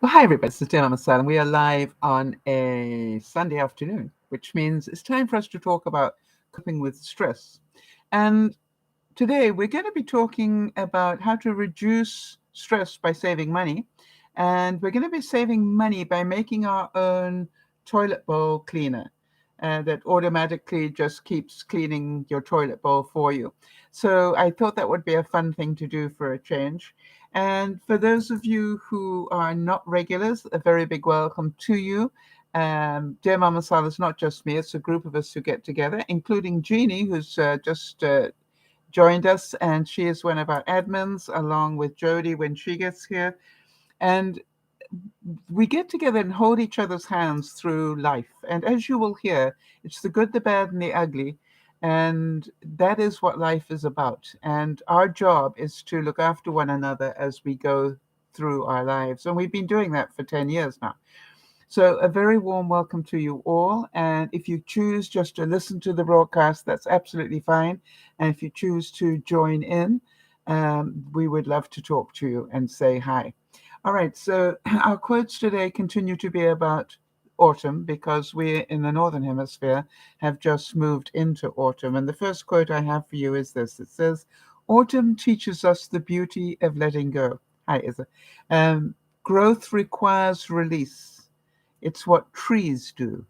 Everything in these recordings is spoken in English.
Well, hi everybody, this is DearMamaSal, and we are live on a Sunday afternoon, which means it's time for us to talk about coping with stress. And today we're going to be talking about how to reduce stress by saving money. And we're going to be saving money by making our own toilet bowl cleaner that automatically just keeps cleaning your toilet bowl for you. So I thought that would be a fun thing to do for a change. And for those of you who are not regulars, a very big welcome to you. Dear Mama Sal is not just me, it's a group of us who get together, including Jeannie, who's just joined us, and she is one of our admins, along with Jody when she gets here. And we get together and hold each other's hands through life. And as you will hear, it's the good, the bad, and the ugly. And that is what life is about. And our job is to look after one another as we go through our lives. And we've been doing that for 10 years now. So a very warm welcome to you all. And if you choose just to listen to the broadcast, that's absolutely fine. And if you choose to join in, we would love to talk to you and say hi. All right, so our quotes today continue to be about autumn because we in the Northern Hemisphere have just moved into autumn. And the first quote I have for you is this. It says, "Autumn teaches us the beauty of letting go." Hi, Isa. Growth requires release. It's what trees do.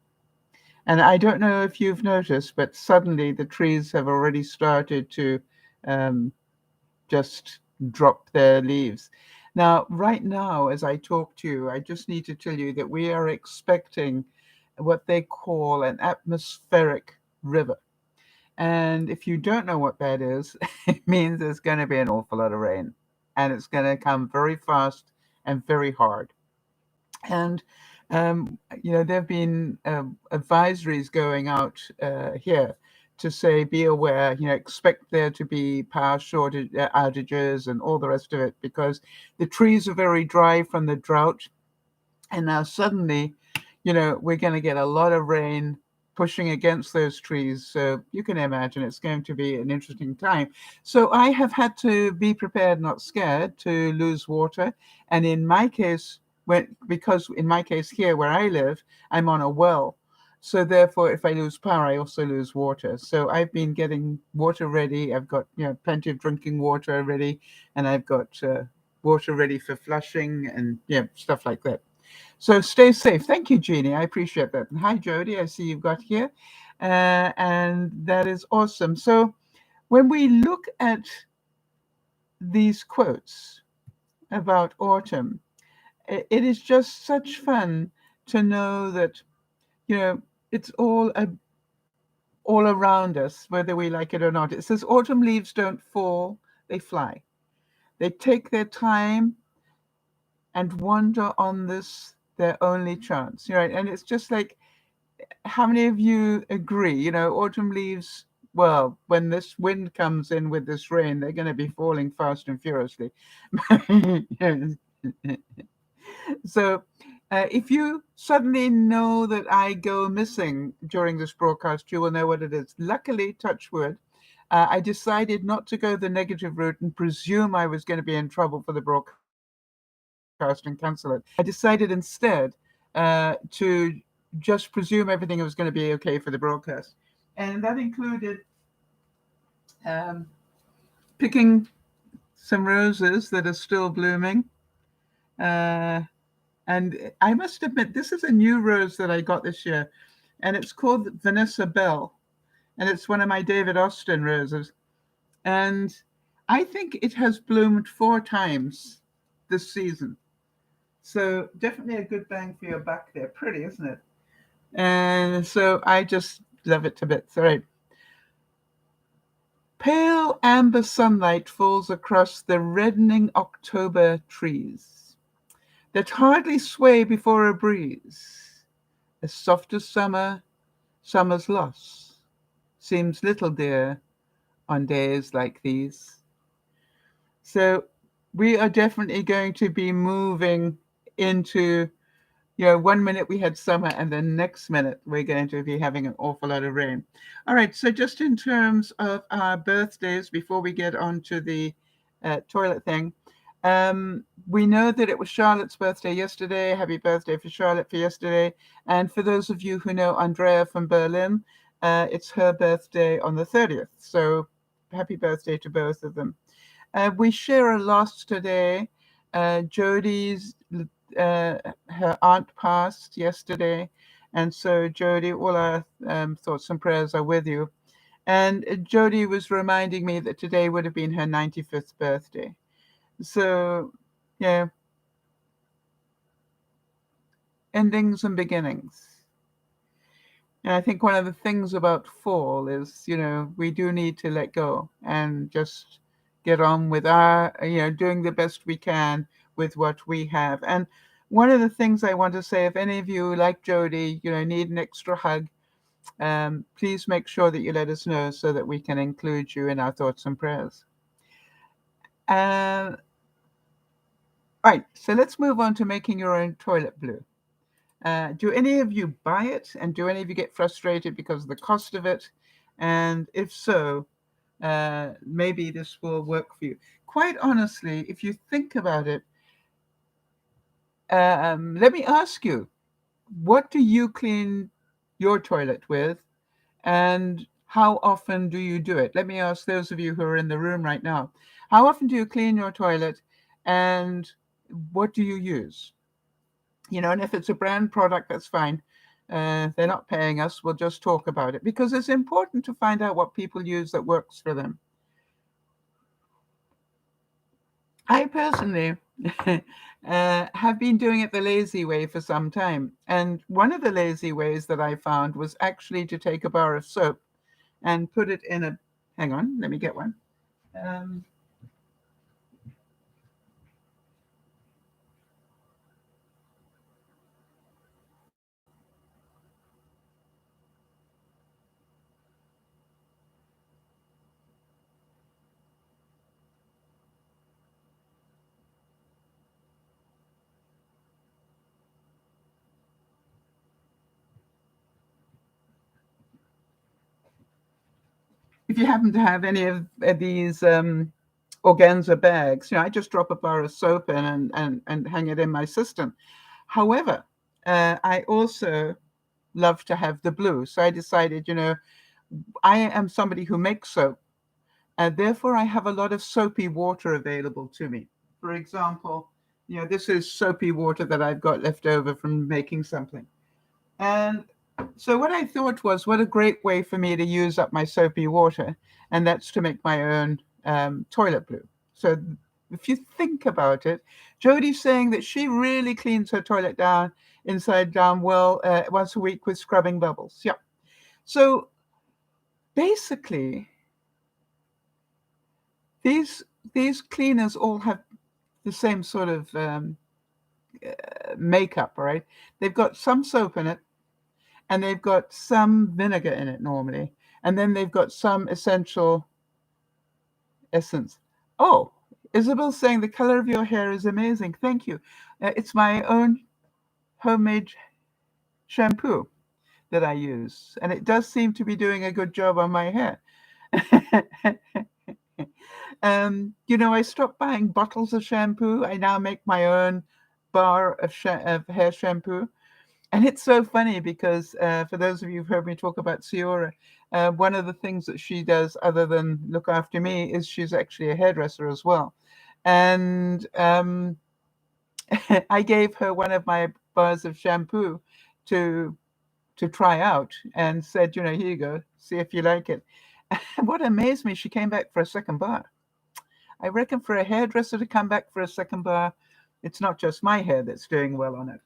And I don't know if you've noticed, but suddenly the trees have already started to um, just drop their leaves. Now, right now, as I talk to you, I just need to tell you that we are expecting what they call an atmospheric river. And if you don't know what that is, it means there's going to be an awful lot of rain. And it's going to come very fast and very hard. And there have been advisories going out here to say, be aware, expect there to be power shortage outages and all the rest of it, because the trees are very dry from the drought. And now suddenly, we're going to get a lot of rain pushing against those trees. So you can imagine it's going to be an interesting time. So I have had to be prepared, not scared, to lose water. And in my case, because in my case here where I live, I'm on a well. So therefore, if I lose power, I also lose water. So I've been getting water ready. I've got plenty of drinking water ready, and I've got water ready for flushing and stuff like that. So stay safe. Thank you, Jeannie. I appreciate that. And hi, Jody. I see you've got here, and that is awesome. So when we look at these quotes about autumn, it is just such fun to know that it's all around us, whether we like it or not. It says autumn leaves don't fall, they fly. They take their time and wander on this their only chance. Right. And it's just like, how many of you agree? Autumn leaves, well, when this wind comes in with this rain, they're going to be falling fast and furiously. So if you suddenly know that I go missing during this broadcast, you will know what it is. Luckily, touch wood, I decided not to go the negative route and presume I was going to be in trouble for the broadcast and cancel it. I decided instead to just presume everything was going to be okay for the broadcast. And that included um, picking some roses that are still blooming. Uh, And I must admit, this is a new rose that I got this year, and it's called Vanessa Bell, and it's one of my David Austin roses. And I think it has bloomed 4 times this season. So definitely a good bang for your buck there. Pretty, isn't it? And so I just love it to bits. All right. Pale amber sunlight falls across the reddening October trees that hardly sway before a breeze. As soft as summer's loss seems little dear on days like these. So we are definitely going to be moving into, 1 minute we had summer and the next minute we're going to be having an awful lot of rain. All right, so just in terms of our birthdays, before we get on to the toilet thing, We know that it was Charlotte's birthday yesterday. Happy birthday for Charlotte for yesterday. And for those of you who know Andrea from Berlin, it's her birthday on the 30th. So happy birthday to both of them. We share a loss today. Jody's, her aunt passed yesterday. And so, Jody, all our thoughts and prayers are with you. And Jody was reminding me that today would have been her 95th birthday. So, yeah, endings and beginnings. And I think one of the things about fall is, we do need to let go and just get on with doing the best we can with what we have. And one of the things I want to say, if any of you, like Jody, need an extra hug, please make sure that you let us know so that we can include you in our thoughts and prayers. Right, so let's move on to making your own toilet blue. Do any of you buy it, and do any of you get frustrated because of the cost of it? And if so, maybe this will work for you. Quite honestly, if you think about it, let me ask you, what do you clean your toilet with, and how often do you do it? Let me ask those of you who are in the room right now. How often do you clean your toilet, and what do you use? And if it's a brand product, that's fine. They're not paying us. We'll just talk about it because it's important to find out what people use that works for them. I personally have been doing it the lazy way for some time. And one of the lazy ways that I found was actually to take a bar of soap and put it in a, hang on, let me get one. If you happen to have any of these organza bags, I just drop a bar of soap in and hang it in my system. However, I also love to have the blue. So I decided, I am somebody who makes soap, and therefore I have a lot of soapy water available to me. For example, this is soapy water that I've got left over from making something. And so what I thought was, what a great way for me to use up my soapy water, and that's to make my own toilet blue. So if you think about it, Jodie's saying that she really cleans her toilet down, inside down well, once a week with scrubbing bubbles. Yeah. So basically, these cleaners all have the same sort of makeup, right? They've got some soap in it, and they've got some vinegar in it normally, and then they've got some essential essence. Oh, Isabel's saying the color of your hair is amazing. Thank you. It's my own homemade shampoo that I use, and it does seem to be doing a good job on my hair. I stopped buying bottles of shampoo. I now make my own bar of hair shampoo. And it's so funny because for those of you who've heard me talk about Ciora, one of the things that she does other than look after me is she's actually a hairdresser as well. And I gave her one of my bars of shampoo to try out and said, here you go, see if you like it. And what amazed me, she came back for a second bar. I reckon for a hairdresser to come back for a second bar, it's not just my hair that's doing well on it.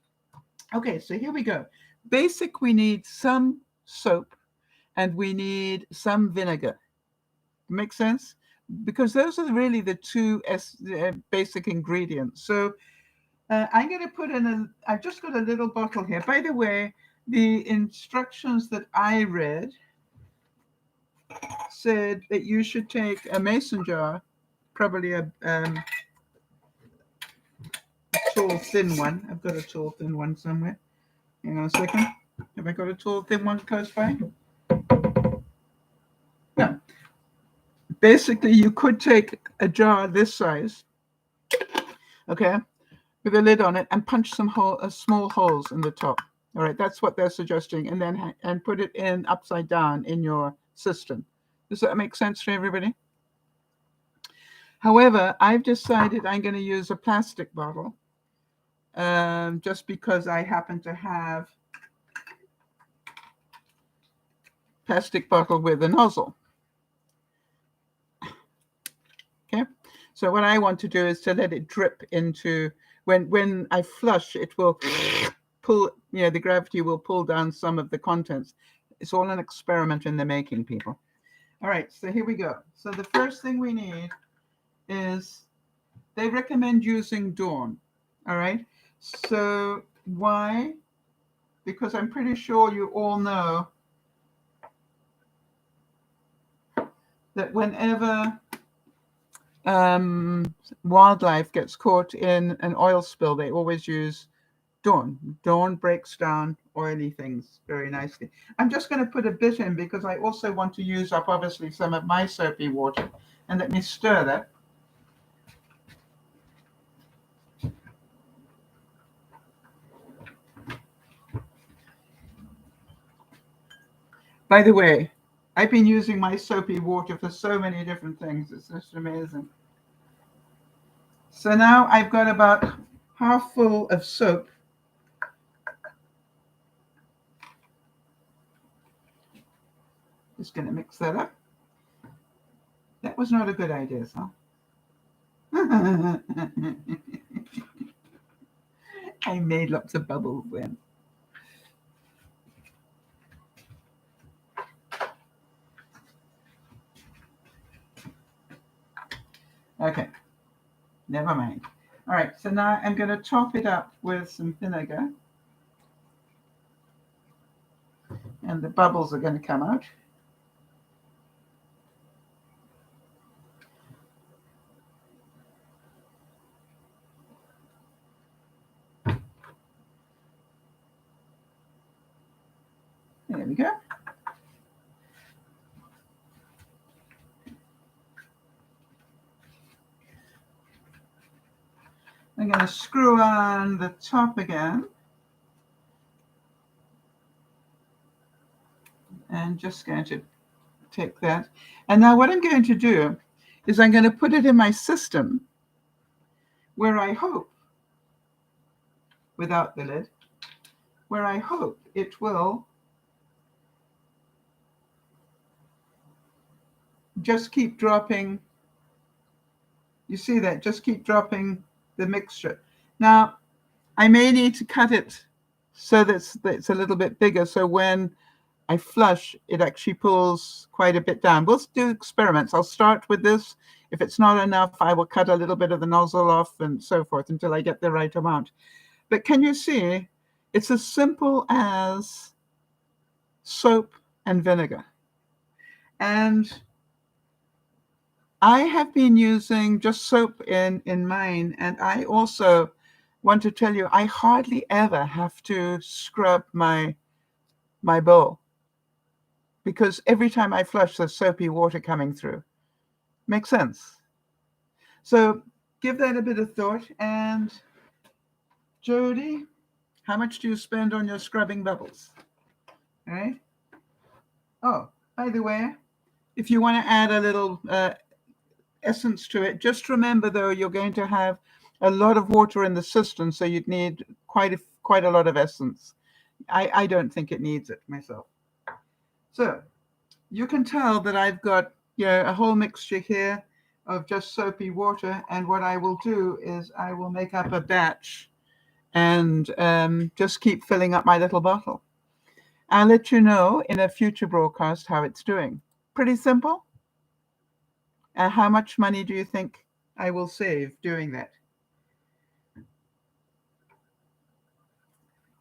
Okay, so here we go. Basic, we need some soap and we need some vinegar. Make sense? Because those are really the two basic ingredients. So I'm going to put in I've just got a little bottle here. By the way, the instructions that I read said that you should take a mason jar, probably a tall, thin one. I've got a tall, thin one somewhere. Hang on a second. Have I got a tall, thin one close by? No. Basically, you could take a jar this size okay, with a lid on it, and punch some small holes in the top. All right, that's what they're suggesting, and then and put it in upside down in your cistern. Does that make sense to everybody? However, I've decided I'm going to use a plastic bottle, just because I happen to have plastic bottle with a nozzle. Okay, so what I want to do is to let it drip into, when I flush, it will pull, the gravity will pull down some of the contents. It's all an experiment in the making, people. All right, so here we go. So the first thing we need is, they recommend using Dawn. All right, so why? Because I'm pretty sure you all know that whenever wildlife gets caught in an oil spill, they always use Dawn. Dawn breaks down oily things very nicely. I'm just going to put a bit in because I also want to use up, obviously, some of my soapy water. And let me stir that. By the way, I've been using my soapy water for so many different things. It's just amazing. So now I've got about half full of soap. Just going to mix that up. That was not a good idea, Sal. I made lots of bubbles then. Okay, never mind. All right, so now I'm going to top it up with some vinegar. And the bubbles are going to come out. There we go. I'm going to screw on the top again. And just going to take that. And now what I'm going to do is I'm going to put it in my system, where I hope, without the lid, where I hope it will just keep dropping. You see that? Just keep dropping the mixture. Now, I may need to cut it so that it's a little bit bigger, so when I flush, it actually pulls quite a bit down. We'll do experiments. I'll start with this. If it's not enough, I will cut a little bit of the nozzle off and so forth until I get the right amount. But can you see? It's as simple as soap and vinegar. And I have been using just soap in mine. And I also want to tell you, I hardly ever have to scrub my bowl, because every time I flush, there's soapy water coming through. Makes sense? So give that a bit of thought. And Jody, how much do you spend on your scrubbing bubbles? All right. Oh, by the way, if you want to add a little essence to it, just remember, though, you're going to have a lot of water in the system, so you'd need quite a lot of essence. I don't think it needs it myself. So you can tell that I've got a whole mixture here of just soapy water, and what I will do is I will make up a batch and just keep filling up my little bottle. I'll let you know in a future broadcast how it's doing. Pretty simple. How much money do you think I will save doing that?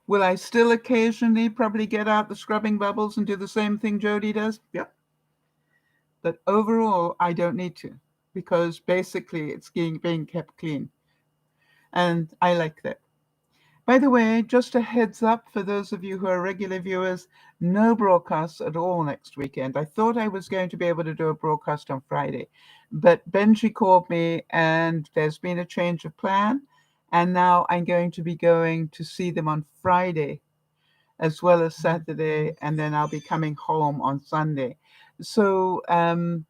Will I still occasionally probably get out the scrubbing bubbles and do the same thing Jody does? Yep. But overall, I don't need to, because basically it's being kept clean. And I like that. By the way, just a heads up for those of you who are regular viewers, no broadcasts at all next weekend. I thought I was going to be able to do a broadcast on Friday, but Benji called me and there's been a change of plan. And now I'm going to be going to see them on Friday as well as Saturday, and then I'll be coming home on Sunday. So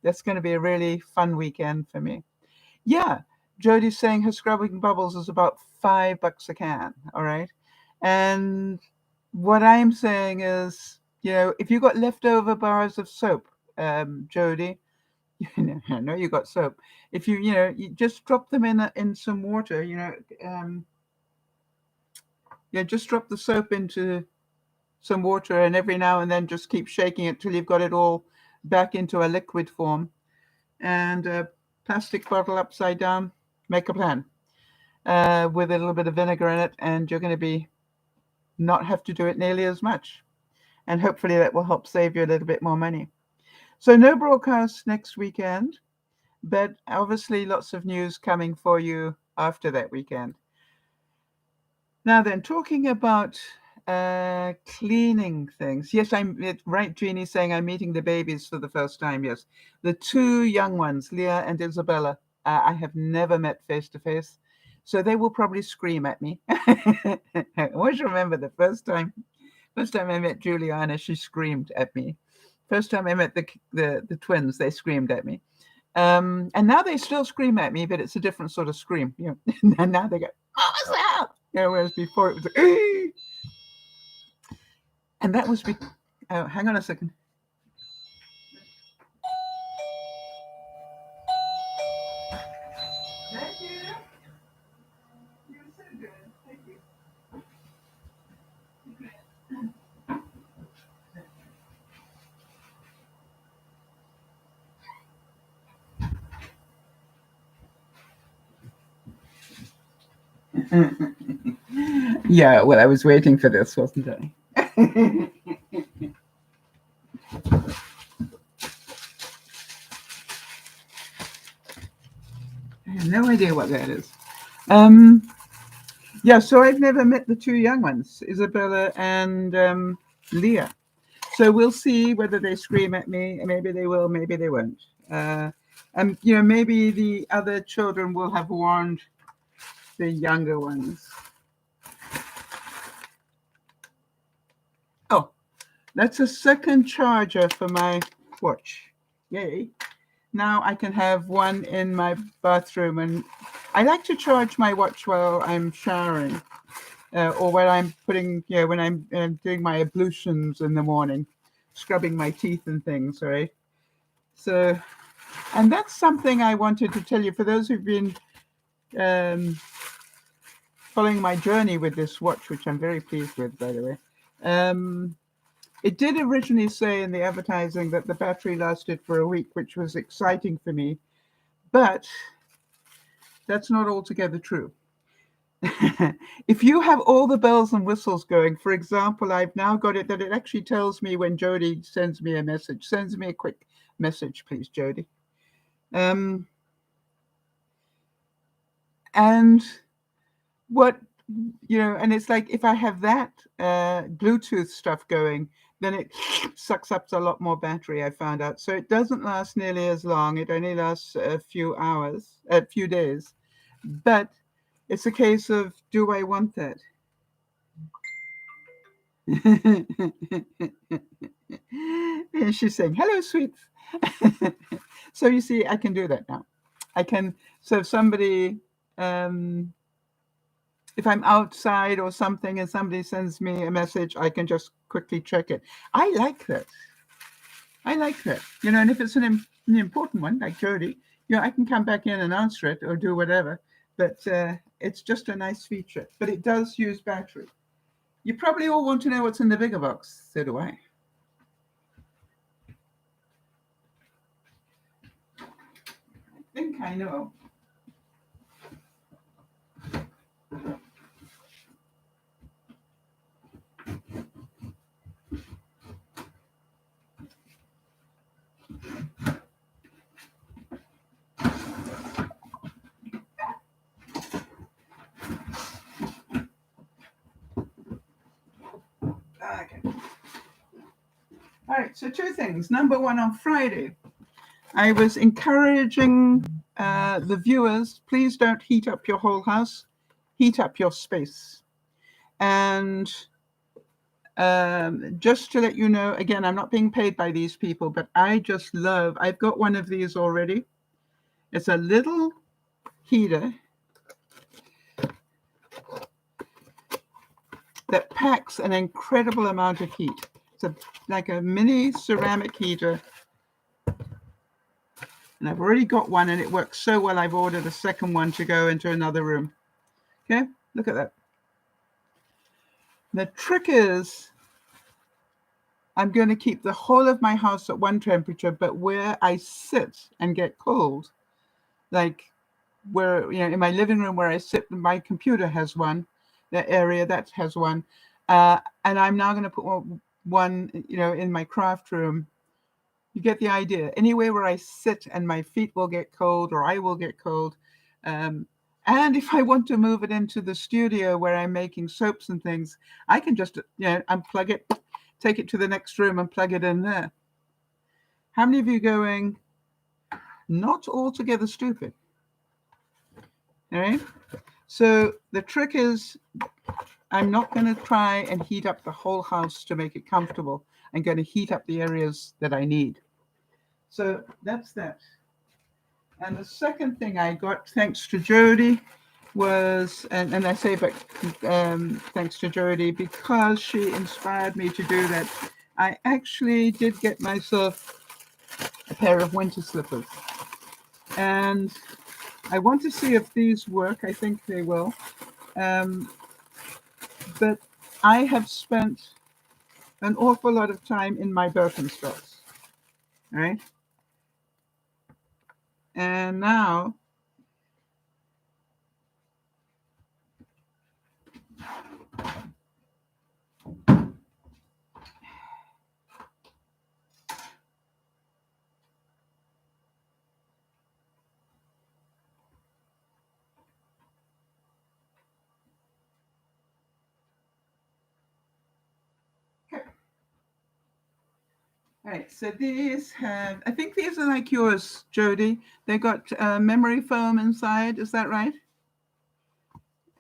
that's going to be a really fun weekend for me. Yeah, Jodie's saying her scrubbing bubbles is about $5 a can. All right, and what I'm saying is, if you got leftover bars of soap, Jodie, I know you got soap. If you just drop them in some water. Just drop the soap into some water, and every now and then just keep shaking it till you've got it all back into a liquid form. And a plastic bottle upside down, make a plan with a little bit of vinegar in it, and you're going to be not have to do it nearly as much. And hopefully that will help save you a little bit more money. So no broadcast next weekend, but obviously lots of news coming for you after that weekend. Now then, talking about cleaning things. Yes, right. Jeannie's saying I'm meeting the babies for the first time. Yes, the two young ones, Leah and Isabella. I have never met face to face, so they will probably scream at me. I always remember the first time I met Juliana, she screamed at me. First time I met the twins, they screamed at me. And now they still scream at me, but it's a different sort of scream. And now they go, "What was that?" Whereas before it was like, and that was hang on a second. Thank you. You're so good. Thank you. Yeah, well, I was waiting for this, wasn't I? I have no idea what that is. Yeah, so I've never met the two young ones, Isabella and Leah. So we'll see whether they scream at me. Maybe they will, maybe they won't. And maybe the other children will have warned the younger ones. Oh, that's a second charger for my watch. Yay. Now I can have one in my bathroom, and I like to charge my watch while I'm showering, or when I'm when I'm doing my ablutions in the morning, scrubbing my teeth and things, right? So, and that's something I wanted to tell you for those who've been following my journey with this watch, which I'm very pleased with, by the way. It did originally say in the advertising that the battery lasted for a week, which was exciting for me, but that's not altogether true. If you have all the bells and whistles going, for example, I've now got it that it actually tells me when Jodie sends me a message. Sends me a quick message, please, Jodie. And what, and it's like if I have that Bluetooth stuff going, then it sucks up a lot more battery, I found out. So it doesn't last nearly as long. It only lasts a few hours, a few days. But it's a case of, do I want that? And she's saying, hello, sweets. So you see, I can do that now. I can, so if somebody, if I'm outside or something and somebody sends me a message, I can just quickly check it. I like that. And if it's an important one, like Jodie, I can come back in and answer it or do whatever. But it's just a nice feature. But it does use battery. You probably all want to know what's in the bigger box. So do I. I think I know. Okay. All right, so two things. Number one, on Friday, I was encouraging the viewers, please don't heat up your whole house. heat up your space. And just to let you know, again, I'm not being paid by these people, but I've got one of these already. It's a little heater that packs an incredible amount of heat. It's like a mini ceramic heater. And I've already got one, and it works so well, I've ordered a second one to go into another room. Okay, look at that. The trick is, I'm going to keep the whole of my house at one temperature, but where I sit and get cold, like where, in my living room where I sit, my computer has one, that area that has one. And I'm now going to put one, in my craft room. You get the idea. Anywhere where I sit and my feet will get cold, or I will get cold. And if I want to move it into the studio where I'm making soaps and things, I can just, unplug it, take it to the next room and plug it in there. How many of you going, not altogether stupid? All right. So the trick is, I'm not going to try and heat up the whole house to make it comfortable. I'm going to heat up the areas that I need. So that's that. And the second thing I got, thanks to Jody, was, and I say but thanks to Jody, because she inspired me to do that, I actually did get myself a pair of winter slippers. And I want to see if these work. I think they will. But I have spent an awful lot of time in my Birkenstocks, right? And now all right, so these have, I think these are like yours, Jody. They got memory foam inside, is that right?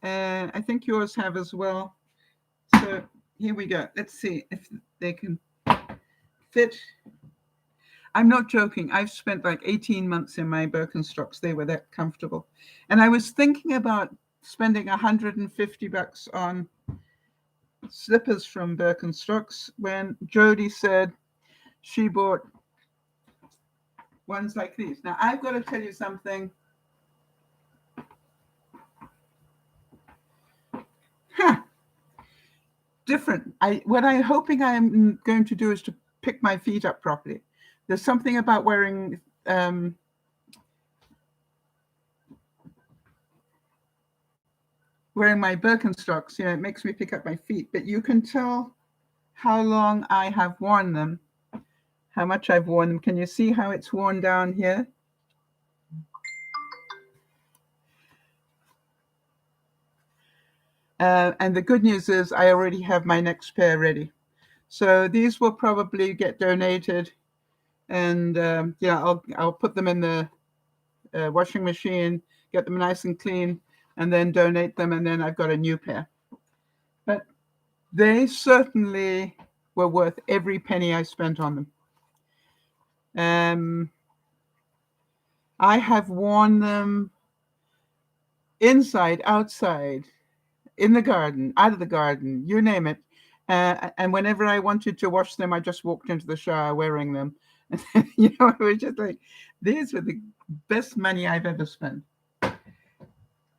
And I think yours have as well. So here we go. Let's see if they can fit. I'm not joking. I've spent like 18 months in my Birkenstocks. They were that comfortable. And I was thinking about spending $150 on slippers from Birkenstocks when Jody said she bought ones like these. Now, I've got to tell you something. Different. What I'm hoping I'm going to do is to pick my feet up properly. There's something about wearing my Birkenstocks, it makes me pick up my feet. But you can tell how long I have worn them, how much I've worn them. Can you see how it's worn down here? And the good news is I already have my next pair ready. So these will probably get donated, and I'll put them in the washing machine, get them nice and clean, and then donate them, and then I've got a new pair. But they certainly were worth every penny I spent on them. I have worn them inside, outside, in the garden, out of the garden, you name it. And whenever I wanted to wash them, I just walked into the shower wearing them. It was just like, these were the best money I've ever spent.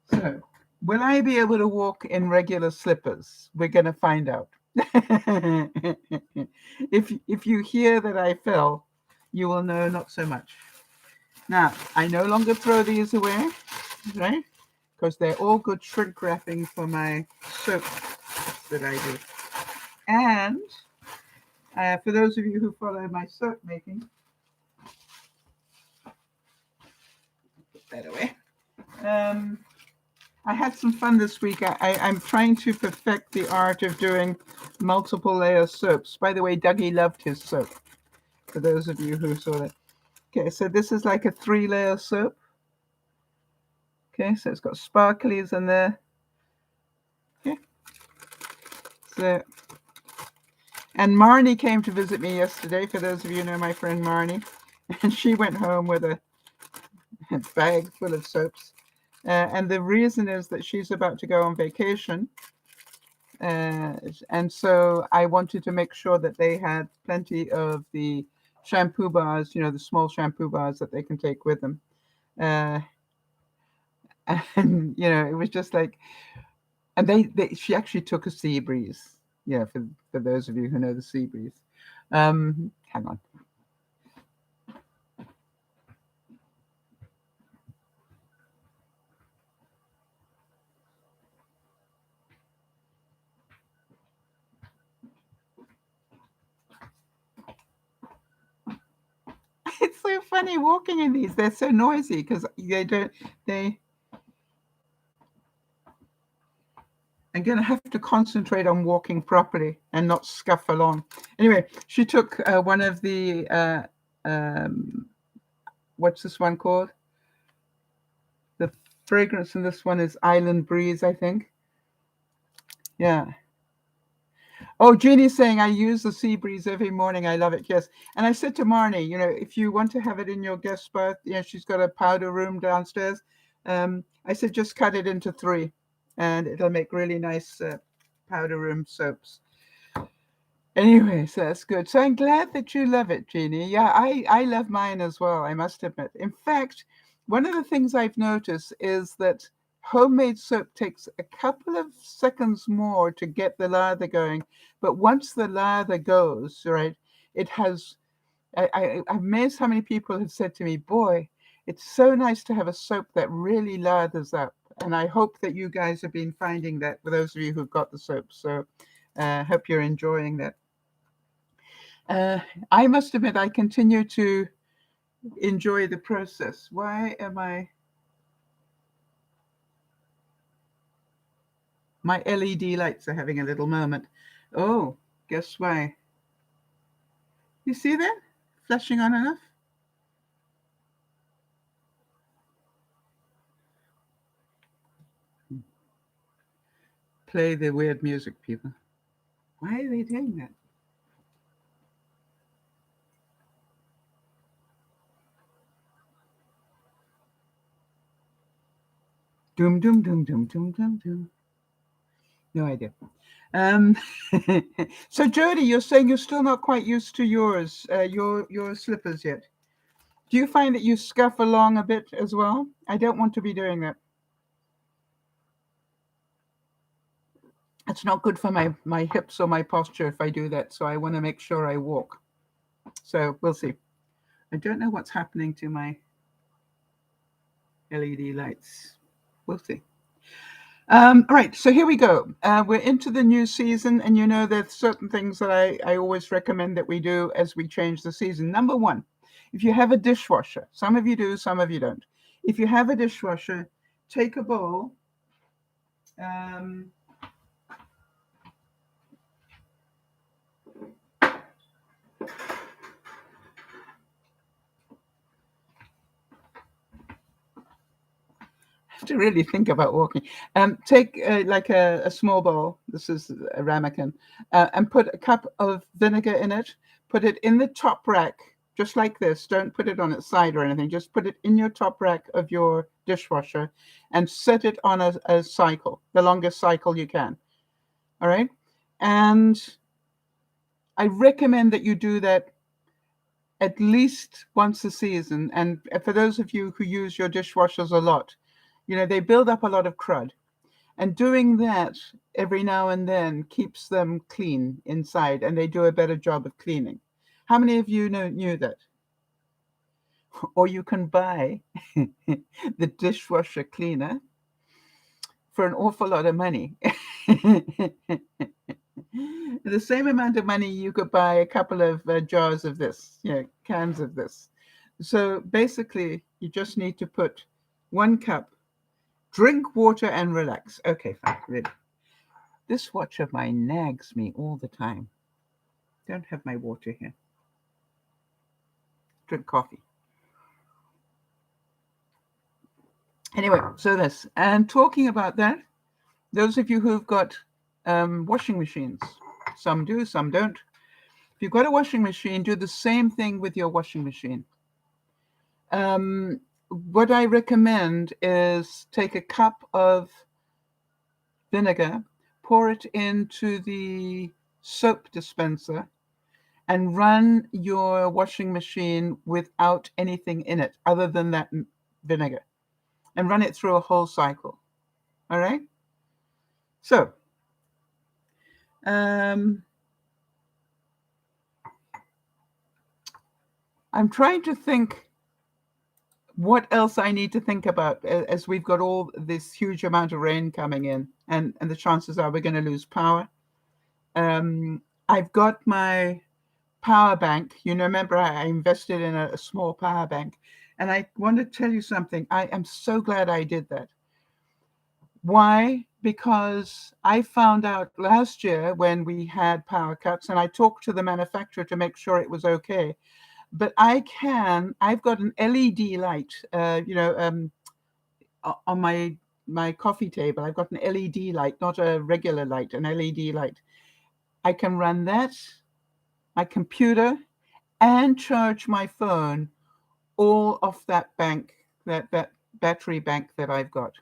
So, will I be able to walk in regular slippers? We're going to find out. If you hear that I fell, you will know not so much. Now, I no longer throw these away, right? Because they're all good shrink wrapping for my soap that I do. And for those of you who follow my soap making, put that away. I had some fun this week. I'm trying to perfect the art of doing multiple layer soaps. By the way, Dougie loved his soap, for those of you who saw it. Okay, so this is like a 3-layer soap. Okay, so it's got sparklies in there. So, and Marnie came to visit me yesterday, for those of you who know my friend Marnie. And she went home with a bag full of soaps. And the reason is that she's about to go on vacation. And so I wanted to make sure that they had plenty of the shampoo bars, the small shampoo bars that they can take with them. And, it was just like, and she actually took a sea breeze. Yeah, for those of you who know the sea breeze. Hang on. It's so funny walking in these. They're so noisy because I'm going to have to concentrate on walking properly and not scuff along. Anyway, she took one of the, what's this one called? The fragrance in this one is Island Breeze, I think. Yeah. Oh, Jeannie's saying I use the sea breeze every morning. I love it. Yes. And I said to Marnie, if you want to have it in your guest bath, she's got a powder room downstairs. I said, just cut it into 3 and it'll make really nice powder room soaps. Anyway, so that's good. So I'm glad that you love it, Jeannie. Yeah, I love mine as well, I must admit. In fact, one of the things I've noticed is that homemade soap takes a couple of seconds more to get the lather going. But once the lather goes, right, it has, I'm amazed how many people have said to me, boy, it's so nice to have a soap that really lathers up. And I hope that you guys have been finding that for those of you who've got the soap. So I hope you're enjoying that. I must admit, I continue to enjoy the process. Why am my LED lights are having a little moment. Oh, guess why? You see that? Flashing on enough? Play the weird music, people. Why are they doing that? Doom, doom, doom, doom, doom, doom, doom. No idea. So Jody, you're saying you're still not quite used to your slippers yet. Do you find that you scuff along a bit as well? I don't want to be doing that. It's not good for my hips or my posture if I do that. So I want to make sure I walk. So we'll see. I don't know what's happening to my LED lights. We'll see. All right, so here we go. We're into the new season, and there's certain things that I always recommend that we do as we change the season. Number 1, if you have a dishwasher, some of you do, some of you don't. If you have a dishwasher, take a bowl. To really think about walking. Take like a small bowl. This is a ramekin, and put a cup of vinegar in it. Put it in the top rack, just like this. Don't put it on its side or anything. Just put it in your top rack of your dishwasher, and set it on a cycle, the longest cycle you can. All right, and I recommend that you do that at least once a season. And for those of you who use your dishwashers a lot, they build up a lot of crud. And doing that every now and then keeps them clean inside, and they do a better job of cleaning. How many of you knew that? Or you can buy the dishwasher cleaner for an awful lot of money. The same amount of money you could buy a couple of jars of this, cans of this. So basically, you just need to put 1 cup. Drink water and relax. Okay, fine. Really. This watch of mine nags me all the time. Don't have my water here. Drink coffee. Anyway, so this. And talking about that, those of you who've got washing machines. Some do, some don't. If you've got a washing machine, do the same thing with your washing machine. What I recommend is take a cup of vinegar, pour it into the soap dispenser, and run your washing machine without anything in it other than that vinegar, and run it through a whole cycle. All right? So, I'm trying to think what else I need to think about as we've got all this huge amount of rain coming in, and the chances are we're going to lose power. I've got my power bank. Remember I invested in a small power bank, and I want to tell you something. I am so glad I did that. Why? Because I found out last year when we had power cuts, and I talked to the manufacturer to make sure it was okay. But I've got an LED light, on my coffee table. I've got an LED light, not a regular light, an LED light. I can run that, my computer, and charge my phone all off that bank, that battery bank that I've got.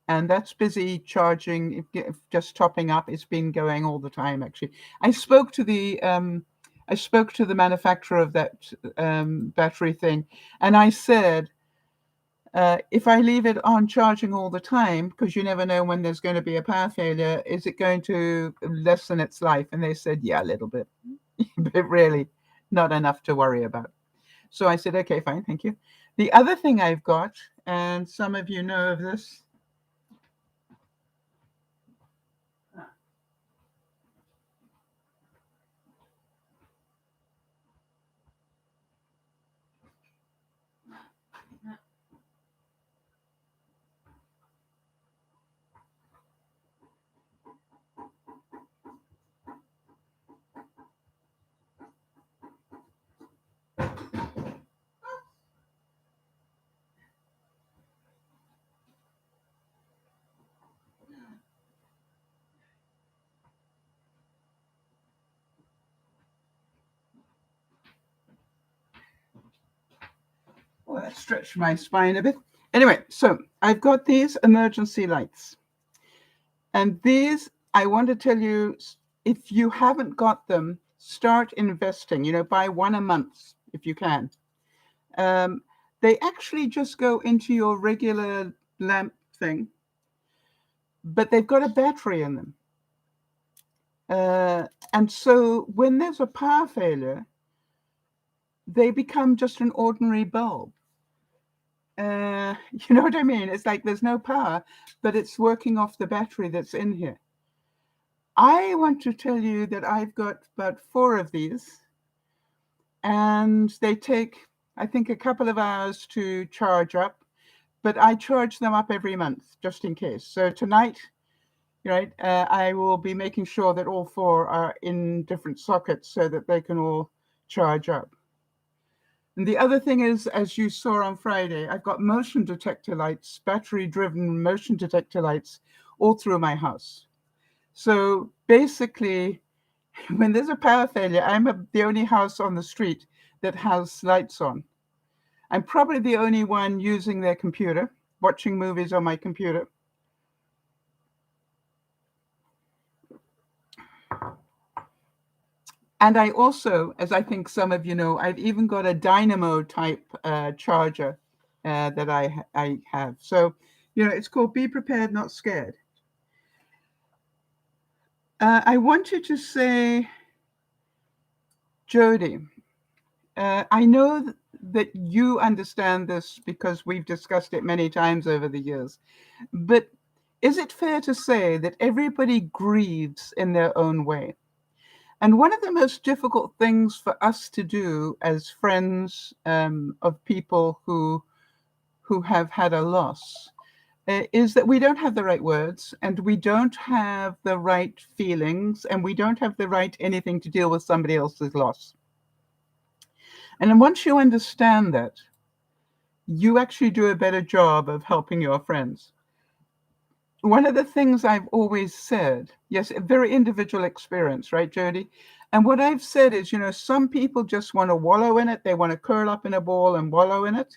And that's busy charging, just topping up. It's been going all the time, actually. I spoke to the manufacturer of that battery thing, and I said, if I leave it on charging all the time, because you never know when there's going to be a power failure, is it going to lessen its life? And they said, yeah, a little bit, but really not enough to worry about. So I said, okay, fine, thank you. The other thing I've got, and some of you know of this, well, that stretched my spine a bit. Anyway, so I've got these emergency lights. And these, I want to tell you, if you haven't got them, start investing. Buy one a month if you can. They actually just go into your regular lamp thing, but they've got a battery in them. And so when there's a power failure, they become just an ordinary bulb. You know what I mean? It's like there's no power, but it's working off the battery that's in here. I want to tell you that I've got about 4 of these, and they take, I think, a couple of hours to charge up, but I charge them up every month just in case. So tonight, right, I will be making sure that all 4 are in different sockets so that they can all charge up. And the other thing is, as you saw on Friday, I've got motion detector lights, battery-driven motion detector lights all through my house. So basically, when there's a power failure, I'm the only house on the street that has lights on. I'm probably the only one using their computer, watching movies on my computer. And I also, as I think some of you know, I've even got a dynamo type charger that I have. So, it's called Be Prepared, Not Scared. I wanted to say, Jody, I know that you understand this because we've discussed it many times over the years, but is it fair to say that everybody grieves in their own way? And one of the most difficult things for us to do as friends of people who have had a loss is that we don't have the right words, and we don't have the right feelings, and we don't have the right anything to deal with somebody else's loss. And then once you understand that, you actually do a better job of helping your friends. one of the things I've always said, yes, a very individual experience, right, Jody? And what I've said is, some people just want to wallow in it. They want to curl up in a ball and wallow in it.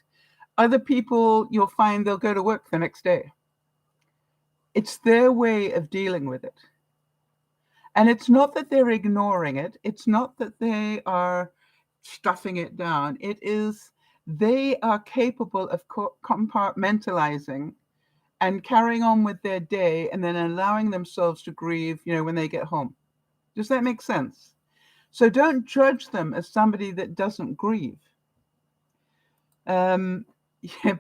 Other people, you'll find they'll go to work the next day. It's their way of dealing with it. And it's not that they're ignoring it. It's not that they are stuffing it down. It is they are capable of compartmentalizing and carrying on with their day and then allowing themselves to grieve, when they get home. Does that make sense? So don't judge them as somebody that doesn't grieve.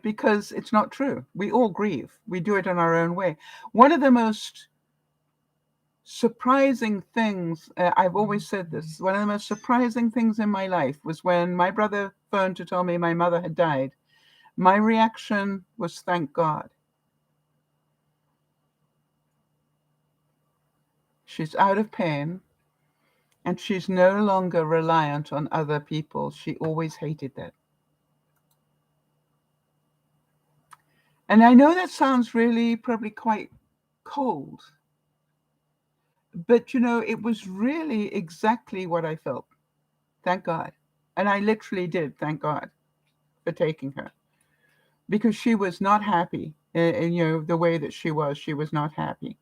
Because it's not true. We all grieve. We do it in our own way. One of the most surprising things, I've always said this, one of the most surprising things in my life was when my brother phoned to tell me my mother had died. My reaction was, thank God. She's out of pain, and she's no longer reliant on other people. She always hated that. And I know that sounds really probably quite cold, but it was really exactly what I felt. Thank God. And I literally did thank God for taking her, because she was not happy. And the way that she was not happy.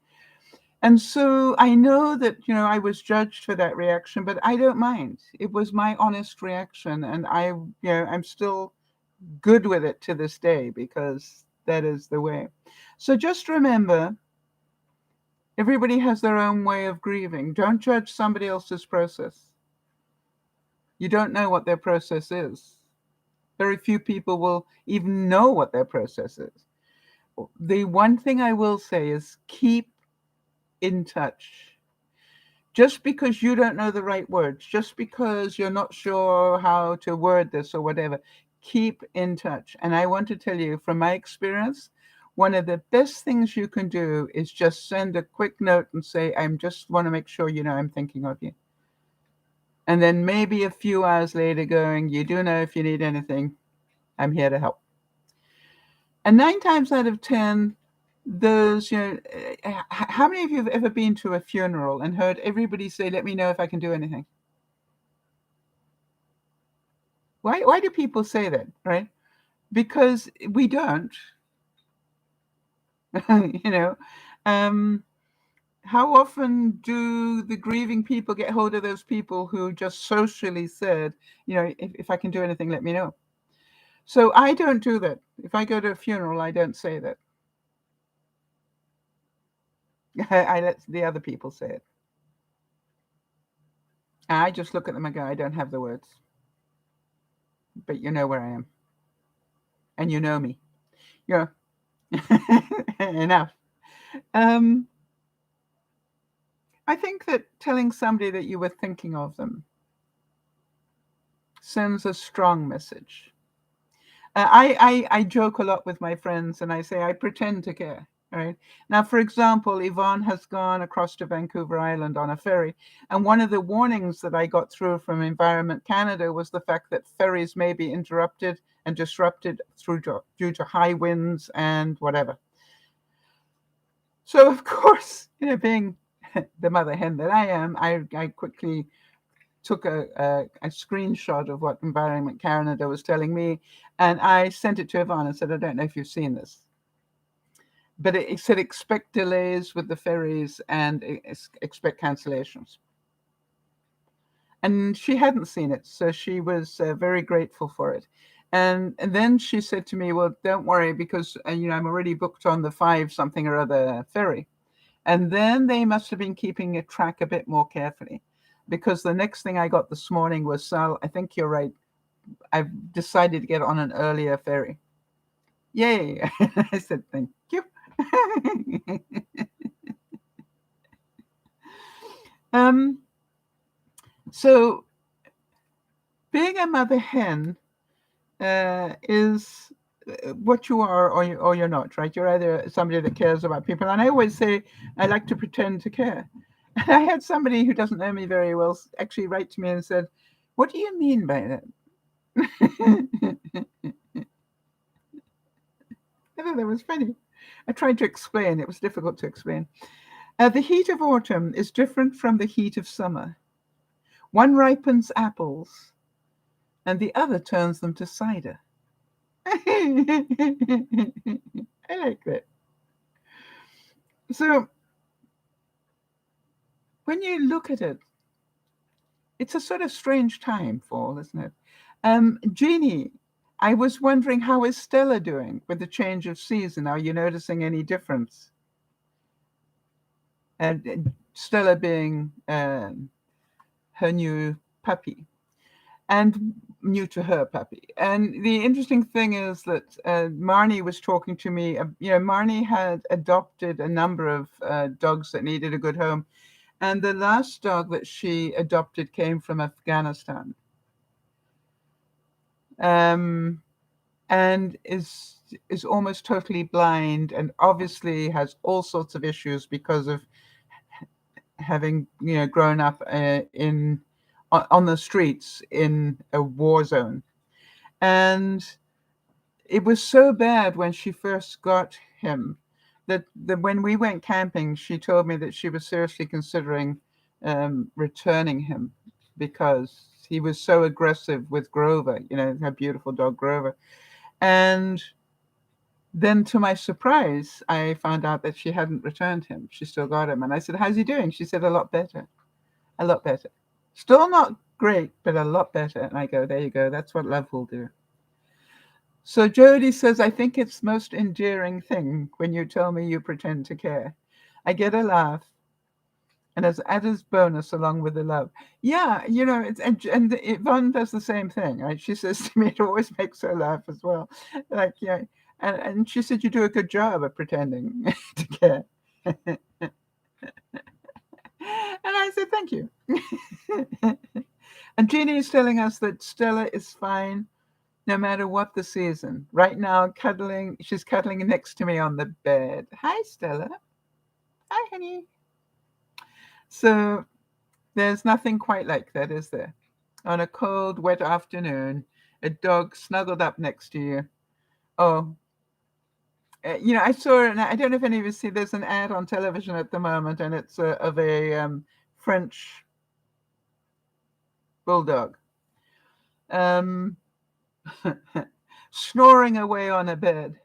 And so I know that, I was judged for that reaction, but I don't mind. It was my honest reaction. And I'm still good with it to this day, because that is the way. So just remember, everybody has their own way of grieving. Don't judge somebody else's process. You don't know what their process is. Very few people will even know what their process is. The one thing I will say is keep in touch. Just because you don't know the right words, just because you're not sure how to word this or whatever, keep in touch. And I want to tell you from my experience, one of the best things you can do is just send a quick note and say, I just want to make sure I'm thinking of you. And then maybe a few hours later going, you do know if you need anything, I'm here to help. And 9 times out of 10, those, how many of you have ever been to a funeral and heard everybody say, let me know if I can do anything? Why do people say that, right? Because we don't. How often do the grieving people get hold of those people who just socially said, if I can do anything, let me know. So I don't do that. If I go to a funeral, I don't say that. I let the other people say it. I just look at them and go, I don't have the words. But you know where I am. And you know me. Enough. I think that telling somebody that you were thinking of them sends a strong message. I joke a lot with my friends and I say, I pretend to care. Right. Now, for example, Yvonne has gone across to Vancouver Island on a ferry. And one of the warnings that I got through from Environment Canada was the fact that ferries may be interrupted and disrupted due to high winds and whatever. So, of course, being the mother hen that I am, I quickly took a screenshot of what Environment Canada was telling me. And I sent it to Yvonne and said, I don't know if you've seen this. But it said expect delays with the ferries and expect cancellations. And she hadn't seen it, so she was very grateful for it. And then she said to me, well, don't worry, because I'm already booked on the 5 something or other ferry. And then they must have been keeping a track a bit more carefully, because the next thing I got this morning was, Sal, I think you're right. I've decided to get on an earlier ferry. Yay. I said, thank you. So being a mother hen is what you are or you're not, right? You're either somebody that cares about people. And I always say, I like to pretend to care. And I had somebody who doesn't know me very well actually write to me and said, what do you mean by that? I thought that was funny. I tried to explain. It was difficult to explain. The heat of autumn is different from the heat of summer. One ripens apples, and the other turns them to cider. I like that. So when you look at it, it's a sort of strange time, fall, isn't it? Jeannie, I was wondering, how is Stella doing with the change of season? Are you noticing any difference? And Stella being her new puppy, and new to her puppy. And the interesting thing is that Marnie was talking to me. Marnie had adopted a number of dogs that needed a good home. And the last dog that she adopted came from Afghanistan. And is almost totally blind, and obviously has all sorts of issues because of having grown up on the streets in a war zone. And it was so bad when she first got him that when we went camping, she told me that she was seriously considering returning him because he was so aggressive with Grover, her beautiful dog Grover. And then to my surprise, I found out that she hadn't returned him. She still got him. And I said, how's he doing? She said, a lot better. A lot better. Still not great, but a lot better. And I go, there you go. That's what love will do. So Jody says, I think it's most endearing thing when you tell me you pretend to care. I get a laugh. And as added bonus along with the love. Yeah, it's and Yvonne does the same thing, right? She says to me, it always makes her laugh as well. Like, yeah. And she said, you do a good job of pretending to care. And I said, thank you. And Jeannie is telling us that Stella is fine no matter what the season. Right now, she's cuddling next to me on the bed. Hi, Stella. Hi, honey. So there's nothing quite like that, is there? On a cold, wet afternoon, a dog snuggled up next to you. Oh, I saw it. I don't know if any of you see. There's an ad on television at the moment, and it's of a French bulldog snoring away on a bed,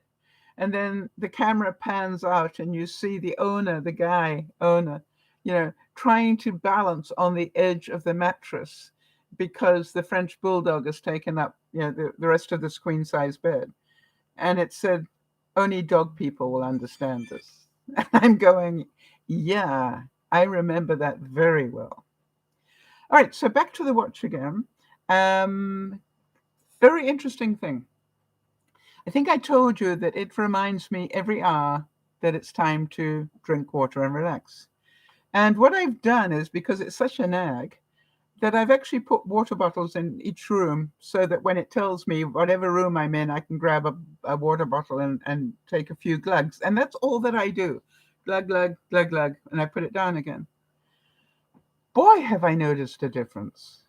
and then the camera pans out, and you see the owner, trying to balance on the edge of the mattress because the French bulldog has taken up, the rest of this queen size bed, and it said, only dog people will understand this. And I'm going, yeah, I remember that very well. All right, so back to the watch again. Very interesting thing. I think I told you that it reminds me every hour that it's time to drink water and relax. And what I've done is, because it's such a nag, that I've actually put water bottles in each room so that when it tells me whatever room I'm in, I can grab a water bottle and take a few glugs. And that's all that I do. Glug, glug, glug, glug. And I put it down again. Boy, have I noticed a difference.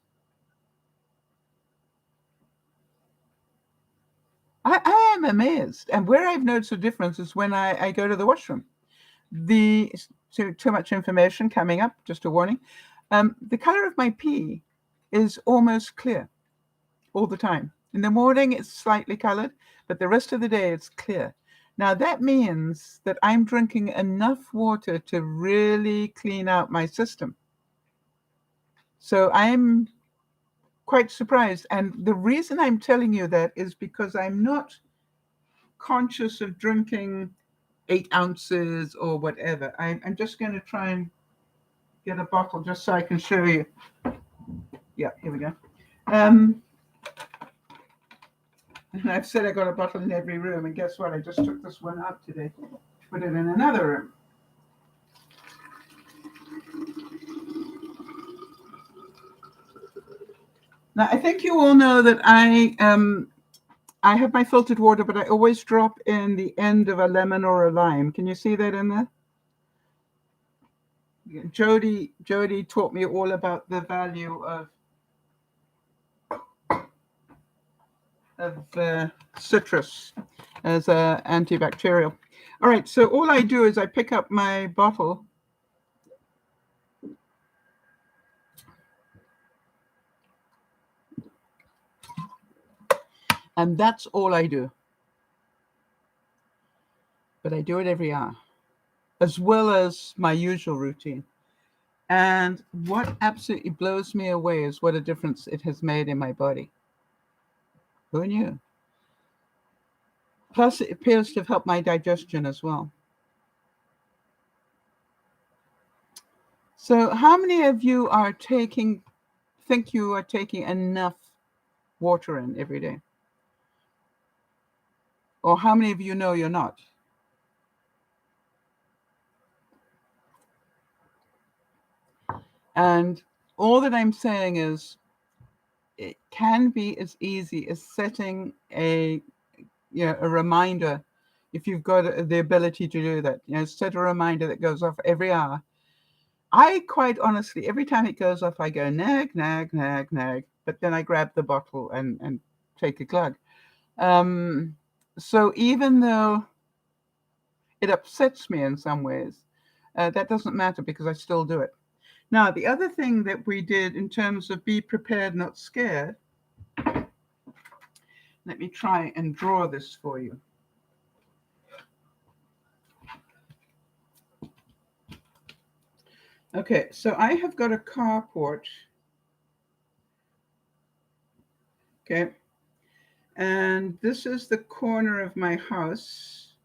I am amazed. And where I've noticed a difference is when I go to the washroom. Too much information coming up, just a warning. The color of my pee is almost clear all the time. In the morning, it's slightly colored, but the rest of the day, it's clear. Now, that means that I'm drinking enough water to really clean out my system. So I'm quite surprised. And the reason I'm telling you that is because I'm not conscious of drinking 8 ounces or whatever. I'm just going to try and get a bottle just so I can show you. Yeah, here we go. And I've said I got a bottle in every room, and guess what? I just took this one out today to put it in another room. Now, I think you all know that I have my filtered water, but I always drop in the end of a lemon or a lime. Can you see that in there? Jody taught me all about the value of citrus as antibacterial. All right, so all I do is I pick up my bottle and that's all I do. But I do it every hour, as well as my usual routine. And what absolutely blows me away is what a difference it has made in my body. Who knew? Plus, it appears to have helped my digestion as well. So, how many of you think you are taking enough water in every day? Or how many of you know you're not? And all that I'm saying is it can be as easy as setting a reminder. If you've got the ability to do that, set a reminder that goes off every hour. I quite honestly, every time it goes off, I go nag, nag, nag, nag, but then I grab the bottle and take a glug. So even though it upsets me in some ways, that doesn't matter because I still do it. Now, the other thing that we did in terms of be prepared, not scared, let me try and draw this for you. Okay, so I have got a carport. Okay, and this is the corner of my house,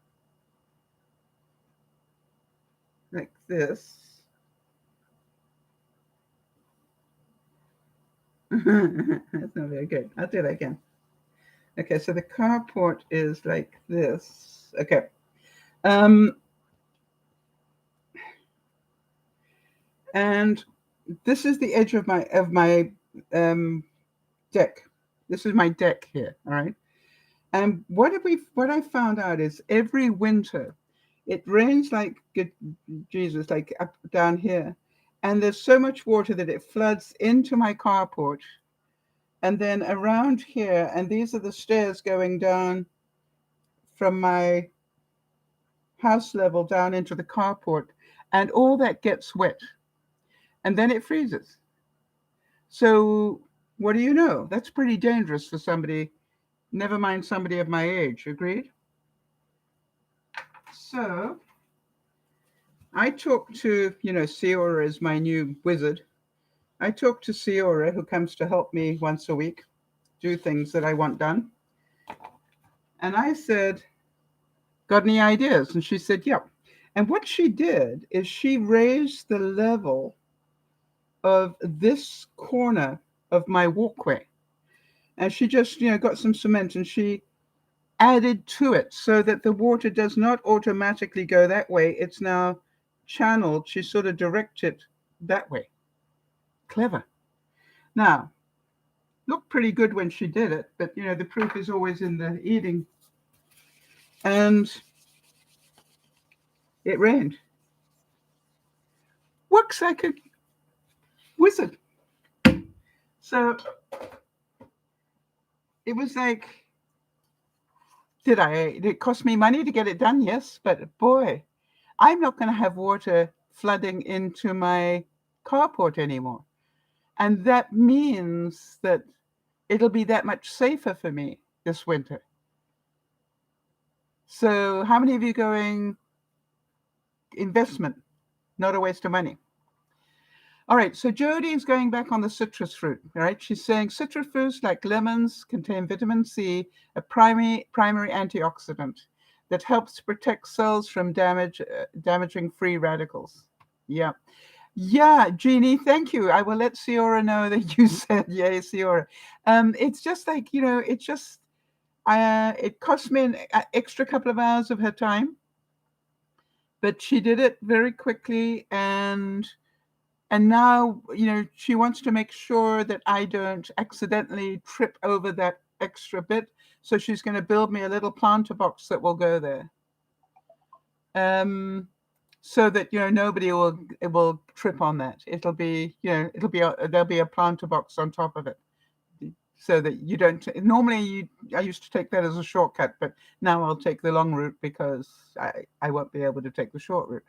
like this. That's not very good. I'll do that again. Okay, so the carport is like this. Okay. And this is the edge of my deck. This is my deck here, all right? And what I found out is every winter it rains like Jesus, like up down here. And there's so much water that it floods into my carport. And then around here, and these are the stairs going down from my house level down into the carport, and all that gets wet. And then it freezes. So what do you know? That's pretty dangerous for somebody, never mind somebody of my age. Agreed? So I talked to, Ciora is my new wizard. I talked to Ciora, who comes to help me once a week do things that I want done. And I said, got any ideas? And she said, yep. And what she did is she raised the level of this corner of my walkway. And she just, got some cement and she added to it so that the water does not automatically go that way. It's now channeled. She sort of directed that way. Clever. Now, looked pretty good when she did it, but the proof is always in the eating. And it rained. Works like a wizard. So it was like, did it cost me money to get it done? Yes, but boy, I'm not going to have water flooding into my carport anymore. And that means that it'll be that much safer for me this winter. So how many of you going investment, not a waste of money? All right, so Jodie's going back on the citrus fruit, all right? She's saying citrus fruits like lemons contain vitamin C, a primary antioxidant that helps protect cells from damaging free radicals. Yeah. Yeah, Jeannie, thank you. I will let Ciora know that you said yay, Ciora. It's just like, it cost me an extra couple of hours of her time, but she did it very quickly. And now, she wants to make sure that I don't accidentally trip over that extra bit. So she's going to build me a little planter box that will go there. So that nobody will trip on that. It'll be there'll be a planter box on top of it, so that you don't. Normally, I used to take that as a shortcut, but now I'll take the long route because I won't be able to take the short route.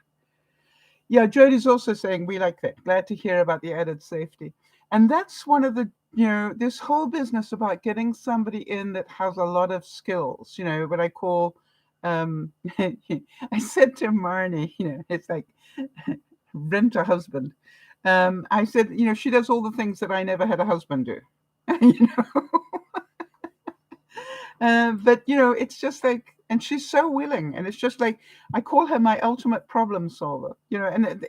Yeah, Jody's also saying we like that. Glad to hear about the added safety. And that's one of the, this whole business about getting somebody in that has a lot of skills, what I call, I said to Marnie, it's like rent a husband. I said, she does all the things that I never had a husband do. you know but it's just like, and she's so willing, and it's just like I call her my ultimate problem solver. And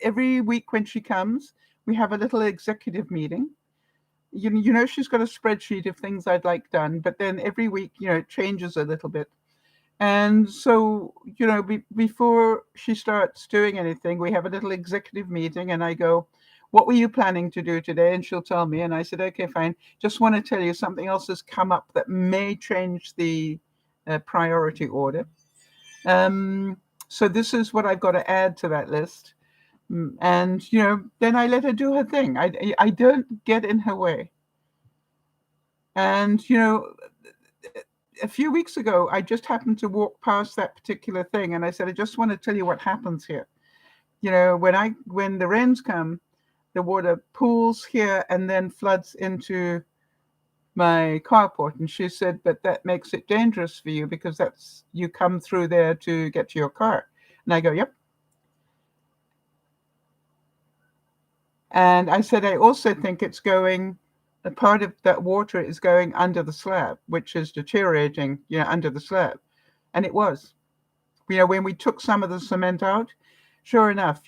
every week when she comes, we have a little executive meeting. She's got a spreadsheet of things I'd like done, but then every week, it changes a little bit. And so, before she starts doing anything, we have a little executive meeting, and I go, what were you planning to do today? And she'll tell me. And I said, okay, fine. Just want to tell you something else has come up that may change the priority order. So this is what I've got to add to that list. And, then I let her do her thing. I don't get in her way. And, a few weeks ago, I just happened to walk past that particular thing. And I said, I just want to tell you what happens here. When the rains come, the water pools here and then floods into my carport. And she said, but that makes it dangerous for you because you come through there to get to your car. And I go, yep. And I said, I also think a part of that water is going under the slab, which is deteriorating, under the slab. And it was. When we took some of the cement out, sure enough,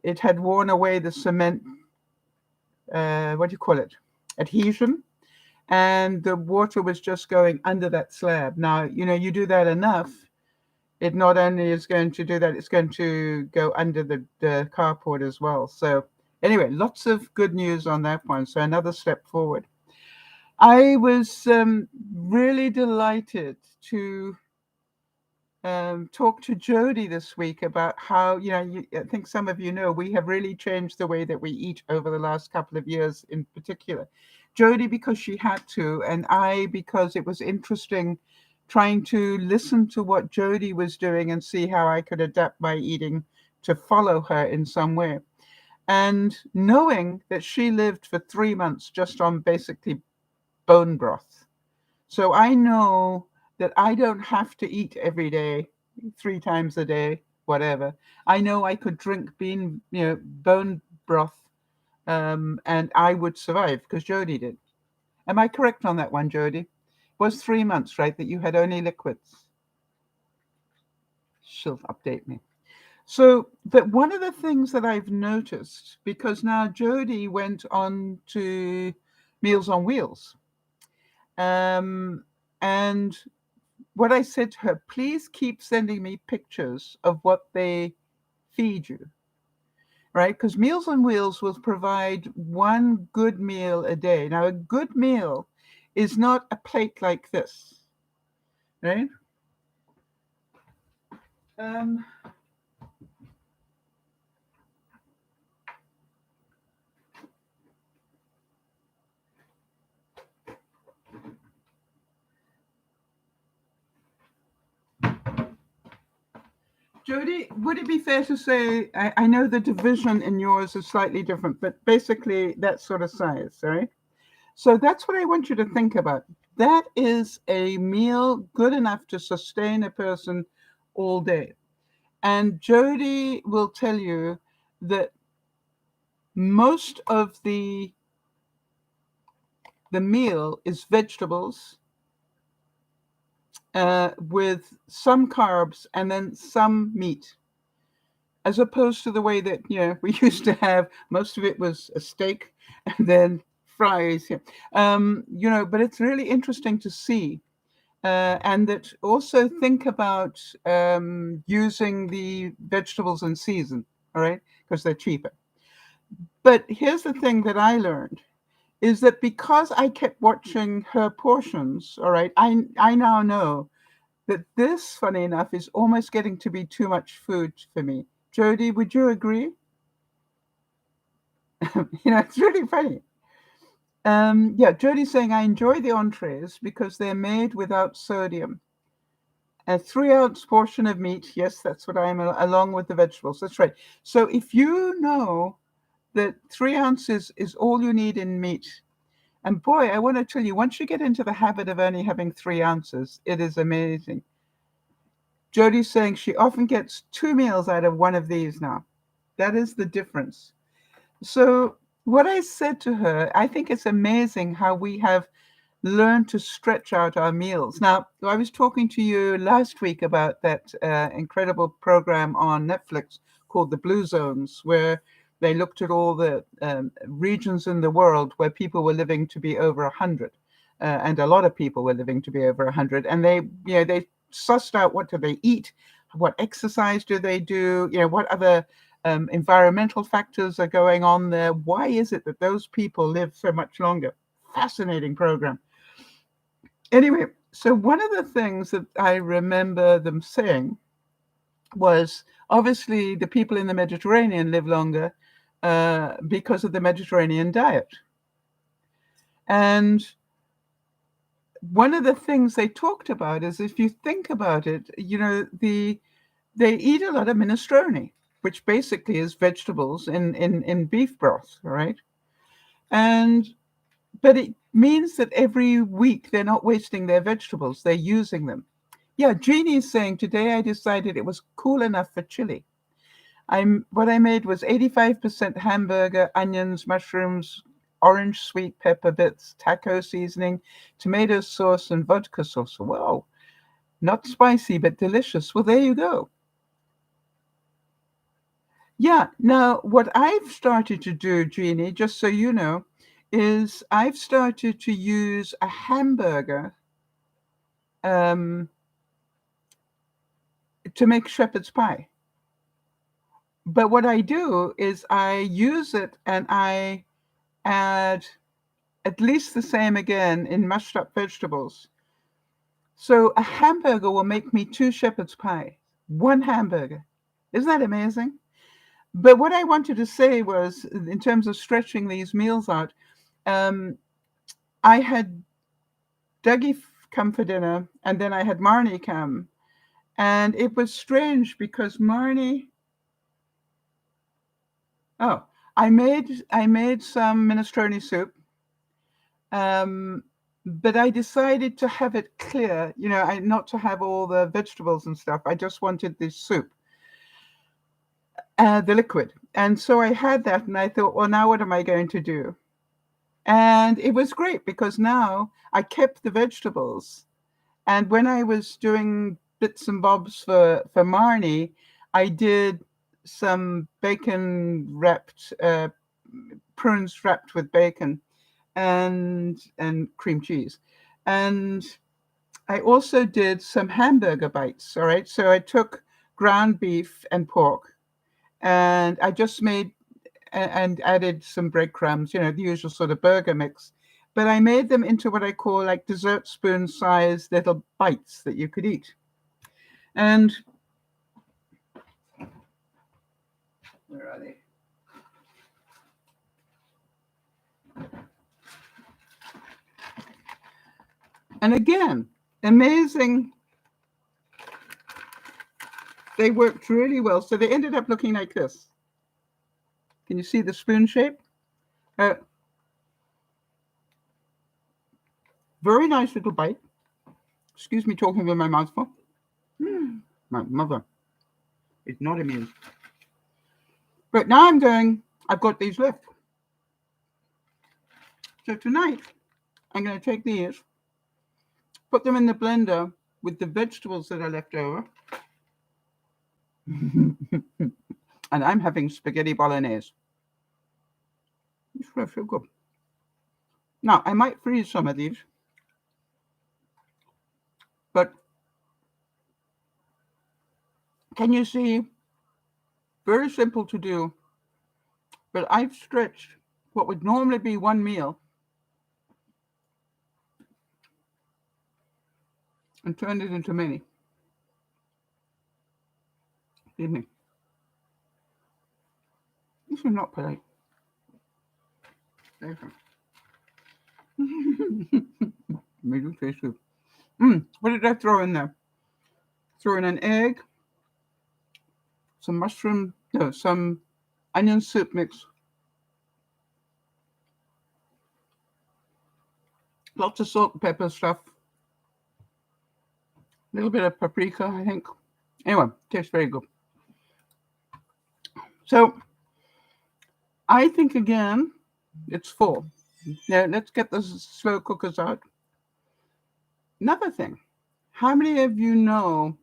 it had worn away the cement, what do you call it? Adhesion. And the water was just going under that slab. Now, you do that enough, it not only is going to do that, it's going to go under the carport as well. So anyway, lots of good news on that one. So another step forward. I was really delighted to talk to Jody this week about how, I think some of we have really changed the way that we eat over the last couple of years in particular. Jody, because she had to, and I, because it was interesting trying to listen to what Jody was doing and see how I could adapt my eating to follow her in some way. And knowing that she lived for 3 months just on basically bone broth. So I know that I don't have to eat every day, 3 times a day, whatever. I know I could drink bone broth, and I would survive because Jody did. Am I correct on that one, Jody? It was 3 months, right, that you had only liquids? She'll update me. So, but one of the things that I've noticed, because now Jody went on to Meals on Wheels, and what I said to her, please keep sending me pictures of what they feed you, right? Because Meals on Wheels will provide one good meal a day. Now, a good meal is not a plate like this, right? Jody, would it be fair to say, I know the division in yours is slightly different, but basically that sort of size, right? So that's what I want you to think about. That is a meal good enough to sustain a person all day. And Jody will tell you that most of the meal is vegetables, with some carbs and then some meat, as opposed to the way that we used to have. Most of it was a steak and then fries. But it's really interesting to see, and that also think about using the vegetables in season, all right, because they're cheaper. But here's the thing that I learned is that because I kept watching her portions, all right, I now know that this, funny enough, is almost getting to be too much food for me. Jody, would you agree? It's really funny. Yeah, Jody's saying, I enjoy the entrees because they're made without sodium. A 3-ounce portion of meat. Yes, that's what I'm, along with the vegetables. That's right. So if you know that 3 ounces is all you need in meat, and boy, I want to tell you, once you get into the habit of only having 3 ounces, it is amazing. Jody's saying she often gets 2 meals out of one of these now. That is the difference. So what I said to her, I think it's amazing how we have learned to stretch out our meals. Now, I was talking to you last week about that incredible program on Netflix called The Blue Zones, where they looked at all the regions in the world where people were living to be over 100. And a lot of people were living to be over 100. And they sussed out, what do they eat? What exercise do they do? What other environmental factors are going on there? Why is it that those people live so much longer? Fascinating program. Anyway, so one of the things that I remember them saying was, obviously the people in the Mediterranean live longer because of the Mediterranean diet. And one of the things they talked about is, if you think about it, they eat a lot of minestrone, which basically is vegetables in beef broth, right? But it means that every week they're not wasting their vegetables, they're using them. Yeah, Jeannie's saying, today I decided it was cool enough for chili. What I made was 85% hamburger, onions, mushrooms, orange sweet pepper bits, taco seasoning, tomato sauce, and vodka sauce. Wow, not spicy, but delicious. Well, there you go. Yeah, now what I've started to do, Jeannie, just so you know, is I've started to use a hamburger um, to make shepherd's pie. But what I do is I use it and I add at least the same again in mashed up vegetables. So a hamburger will make me 2 shepherd's pie, one hamburger. Isn't that amazing? But what I wanted to say was, in terms of stretching these meals out, um, I had Dougie come for dinner, and then I had Marnie come. And it was strange because Marnie, oh, I made some minestrone soup, um, but I decided to have it clear, not to have all the vegetables and stuff. I just wanted this soup, the liquid. And so I had that, and I thought, well, now what am I going to do? And it was great because now I kept the vegetables. And when I was doing bits and bobs for Marnie, I did some bacon wrapped, prunes wrapped with bacon and cream cheese. And I also did some hamburger bites. All right. So I took ground beef and pork, and I just made and added some breadcrumbs, the usual sort of burger mix. But I made them into what I call like dessert spoon sized little bites that you could eat. And where are they? And again, amazing. They worked really well. So they ended up looking like this. Can you see the spoon shape? Uh, very nice little bite. Excuse me talking with my mouth full. My mother is not amused. But now I've got these left. So tonight, I'm going to take these, put them in the blender with the vegetables that are left over. And I'm having spaghetti bolognese. It's really feel good. Now, I might freeze some of these, but can you see? Very simple to do, but I've stretched what would normally be one meal and turned it into many. Excuse me. This is not polite. There you go. We do taste soup. What did I throw in there? Throw in an egg, some onion soup mix, lots of salt and pepper stuff, a little bit of paprika, I think. Anyway, tastes very good. So I think again, it's full. Now let's get the slow cookers out. Another thing, how many of you know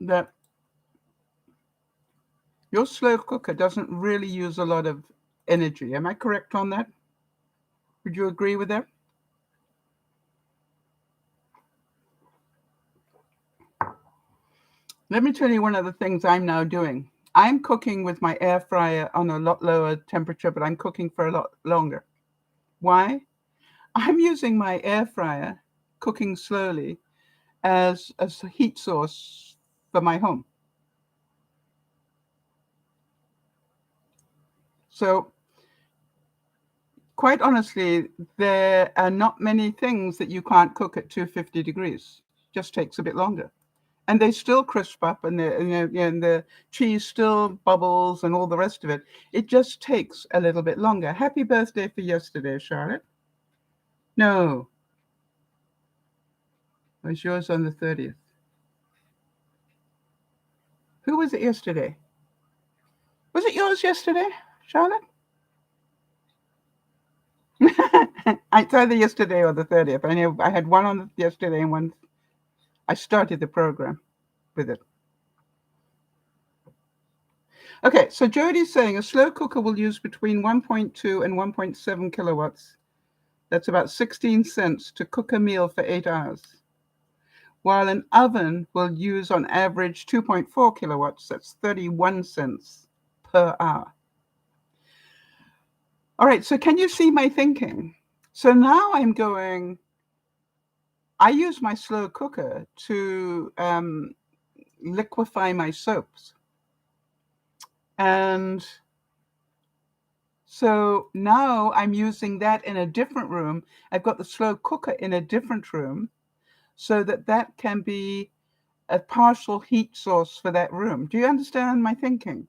that your slow cooker doesn't really use a lot of energy? Am I correct on that? Would you agree with that? Let me tell you one of the things I'm now doing. I'm cooking with my air fryer on a lot lower temperature, but I'm cooking for a lot longer. Why? I'm using my air fryer, cooking slowly, as a heat source for my home. So, quite honestly, there are not many things that you can't cook at 250 degrees. Just takes a bit longer. And they still crisp up, and the cheese still bubbles and all the rest of it. It just takes a little bit longer. Happy birthday for yesterday, Charlotte. No, it was yours on the 30th. Who was it yesterday? Was it yours yesterday, Charlotte? It's either yesterday or the 30th. I know I had one on yesterday and one. I started the program with it. Okay, so Jody's saying a slow cooker will use between 1.2 and 1.7 kilowatts. That's about 16 cents to cook a meal for 8 hours. While an oven will use on average 2.4 kilowatts. That's 31 cents per hour. All right, so can you see my thinking? So now I use my slow cooker to liquefy my soaps. And so now I'm using that in a different room. I've got the slow cooker in a different room so that can be a partial heat source for that room. Do you understand my thinking?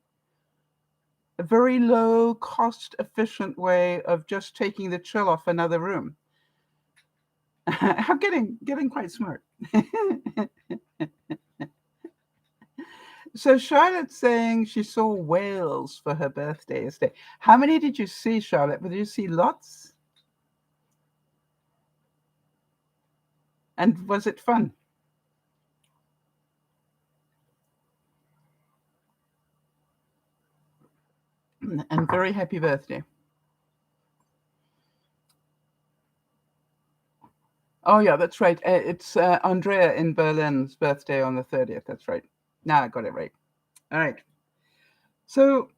A very low cost efficient way of just taking the chill off another room. I'm getting quite smart. So Charlotte's saying she saw whales for her birthday yesterday. How many did you see, Charlotte? Did you see lots? And was it fun? And very happy birthday. Oh, yeah, that's right. It's Andrea in Berlin's birthday on the 30th. That's right. Now I got it right. All right. So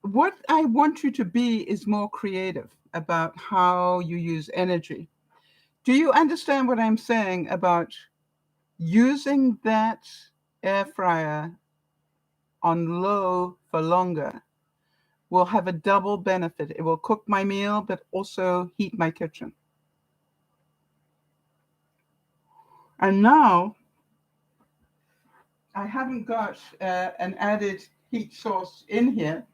what I want you to be is more creative about how you use energy. Do you understand what I'm saying about using that air fryer on low for longer will have a double benefit? It will cook my meal, but also heat my kitchen. And now I haven't got an added heat source in here,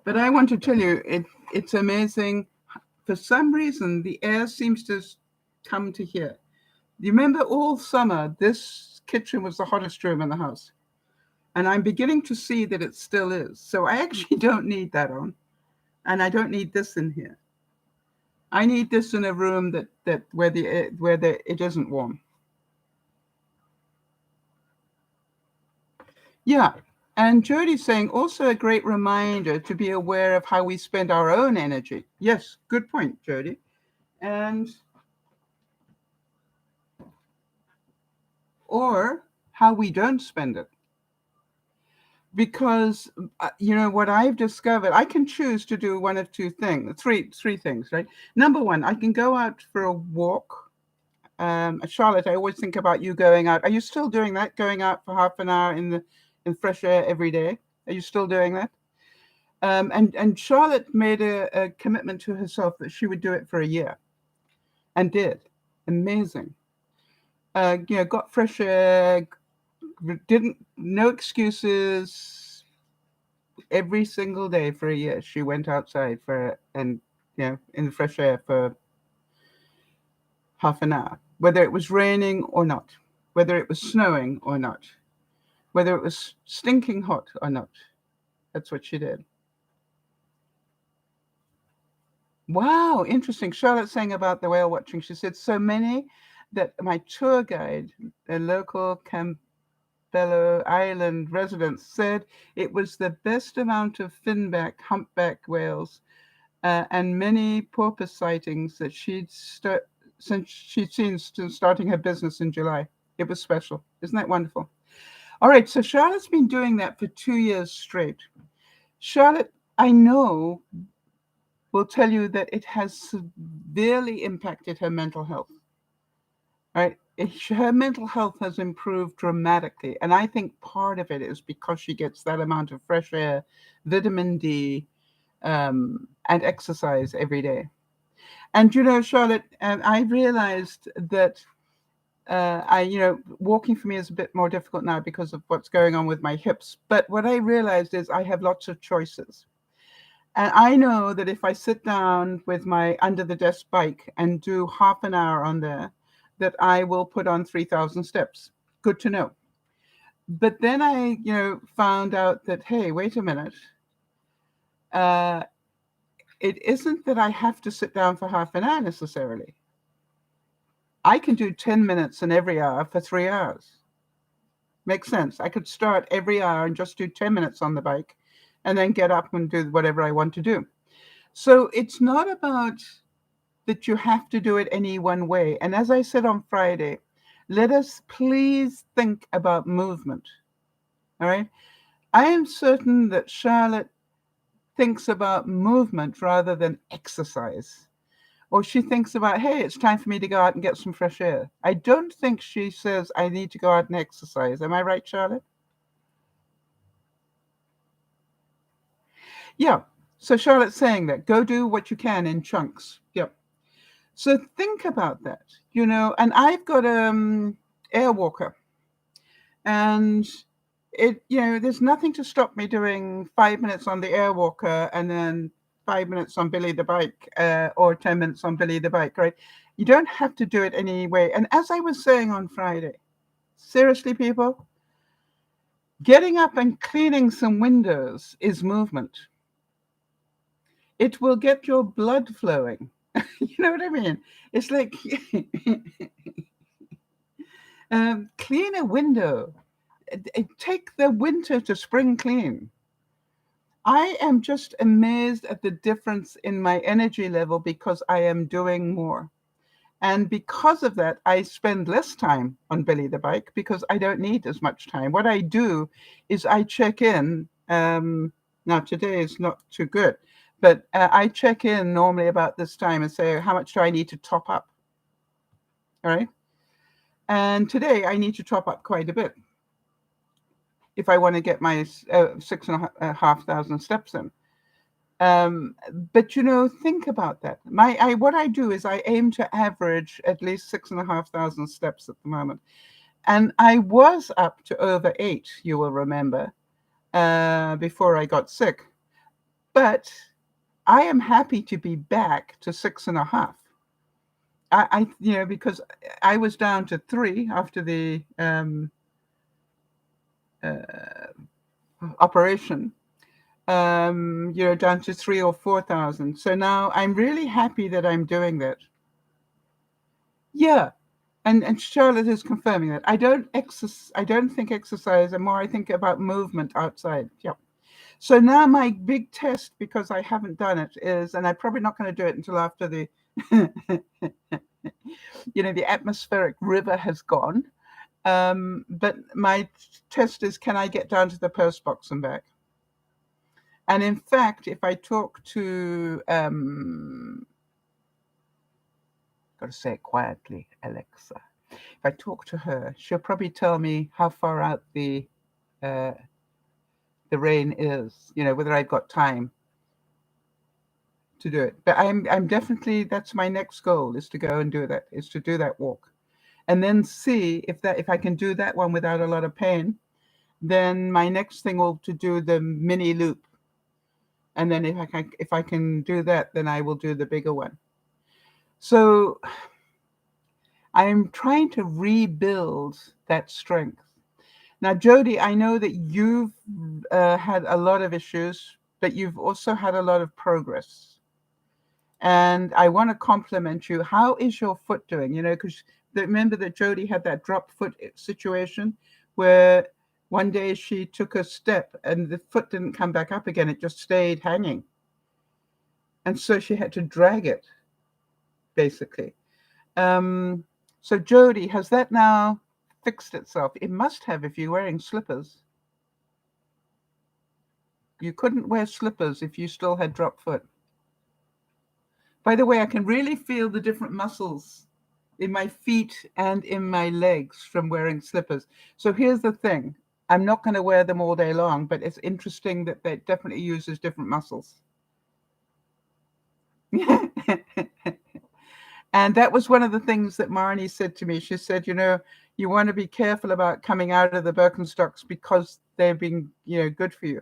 but I want to tell you, it's amazing. For some reason, the air seems to come to here. You remember all summer, this kitchen was the hottest room in the house. And I'm beginning to see that it still is. So I actually don't need that on. And I don't need this in here. I need this in a room that where it isn't warm. Yeah. And Jody's saying also a great reminder to be aware of how we spend our own energy. Yes, good point, Jody. And or how we don't spend it. Because what I've discovered, I can choose to do one of two things, three things, right? Number one, I can go out for a walk. Charlotte, I always think about you going out. Are you still doing that? Going out for half an hour in fresh air every day? Are you still doing that? And Charlotte made a commitment to herself that she would do it for a year, and did. Amazing. Got fresh air, didn't no excuses. Every single day for a year, she went outside in the fresh air for half an hour, whether it was raining or not, whether it was snowing or not, whether it was stinking hot or not. That's what she did. Wow, interesting. Charlotte saying about the whale watching. She said, so many that my tour guide, a local Campbello Island resident, said it was the best amount of finback, humpback whales, and many porpoise sightings that since she'd seen since starting her business in July. It was special. Isn't that wonderful? All right, so Charlotte's been doing that for 2 years straight. Charlotte, I know, will tell you that it has severely impacted her mental health. Right? Her mental health has improved dramatically. And I think part of it is because she gets that amount of fresh air, vitamin D, and exercise every day. And, Charlotte, I realized that walking for me is a bit more difficult now because of what's going on with my hips. But what I realized is I have lots of choices. And I know that if I sit down with my under the desk bike and do half an hour on there, that I will put on 3,000 steps. Good to know. But then I, found out that, hey, wait a minute. It isn't that I have to sit down for half an hour necessarily. I can do 10 minutes in every hour for 3 hours. Makes sense. I could start every hour and just do 10 minutes on the bike and then get up and do whatever I want to do. So it's not about that you have to do it any one way. And as I said on Friday, let us please think about movement. All right. I am certain that Charlotte thinks about movement rather than exercise. Or she thinks about, hey, it's time for me to go out and get some fresh air. I don't think she says, I need to go out and exercise. Am I right, Charlotte? Yeah. So Charlotte's saying that. Go do what you can in chunks. Yep. So think about that, and I've got air walker, and there's nothing to stop me doing 5 minutes on the air walker and then 5 minutes on Billy the bike, or 10 minutes on Billy the bike, right? You don't have to do it anyway. And as I was saying on Friday, seriously, people, getting up and cleaning some windows is movement. It will get your blood flowing. You know what I mean? It's like clean a window. Take the winter to spring clean. I am just amazed at the difference in my energy level because I am doing more. And because of that, I spend less time on Billy the bike because I don't need as much time. What I do is I check in. Now, today is not too good, but I check in normally about this time and say, how much do I need to top up? All right. And today I need to top up quite a bit if I want to get my 6,500 steps in. But think about that. What I do is I aim to average at least 6,500 steps at the moment, and I was up to over 8. You will remember, before I got sick, but I am happy to be back to 6.5. Because I was down to 3 after the operation. Down to 3 or 4,000. So now I'm really happy that I'm doing that. Yeah. And Charlotte is confirming that. I don't think exercise, and more I think about movement outside. Yeah. So now my big test, because I haven't done it, is, and I'm probably not going to do it until after the the atmospheric river has gone. But my test is, can I get down to the post box and back? And in fact, if I talk to, got to say it quietly, Alexa. If I talk to her, she'll probably tell me how far out the the rain is, whether I've got time to do it. But I'm definitely, that's my next goal, is to go and do that, is to do that walk. And then see if I can do that one without a lot of pain. Then my next thing will to do the mini loop. And then if I can do that, then I will do the bigger one. So I'm trying to rebuild that strength. Now, Jody, I know that you've had a lot of issues, but you've also had a lot of progress. And I want to compliment you. How is your foot doing? Because remember that Jody had that drop foot situation where one day she took a step and the foot didn't come back up again. It just stayed hanging. And so she had to drag it, basically. So Jody, has that now fixed itself? It must have if you're wearing slippers. You couldn't wear slippers if you still had drop foot. By the way, I can really feel the different muscles in my feet and in my legs from wearing slippers. So here's the thing. I'm not going to wear them all day long, but it's interesting that they definitely uses different muscles. And that was one of the things that Marnie said to me. She said, you want to be careful about coming out of the Birkenstocks because they've been, good for you.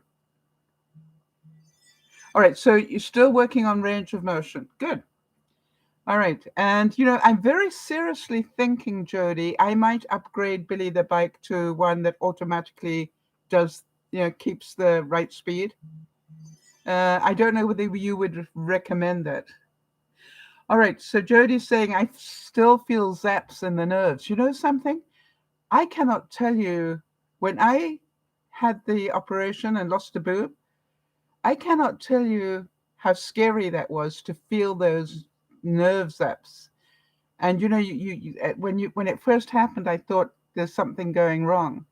All right, so you're still working on range of motion. Good. All right, and I'm very seriously thinking, Jody, I might upgrade Billy the bike to one that automatically does, keeps the right speed. I don't know whether you would recommend that. All right, so Jody's saying, I still feel zaps in the nerves. You know something? I cannot tell you, when I had the operation and lost a boob, I cannot tell you how scary that was to feel those nerve zaps. And when it first happened, I thought there's something going wrong.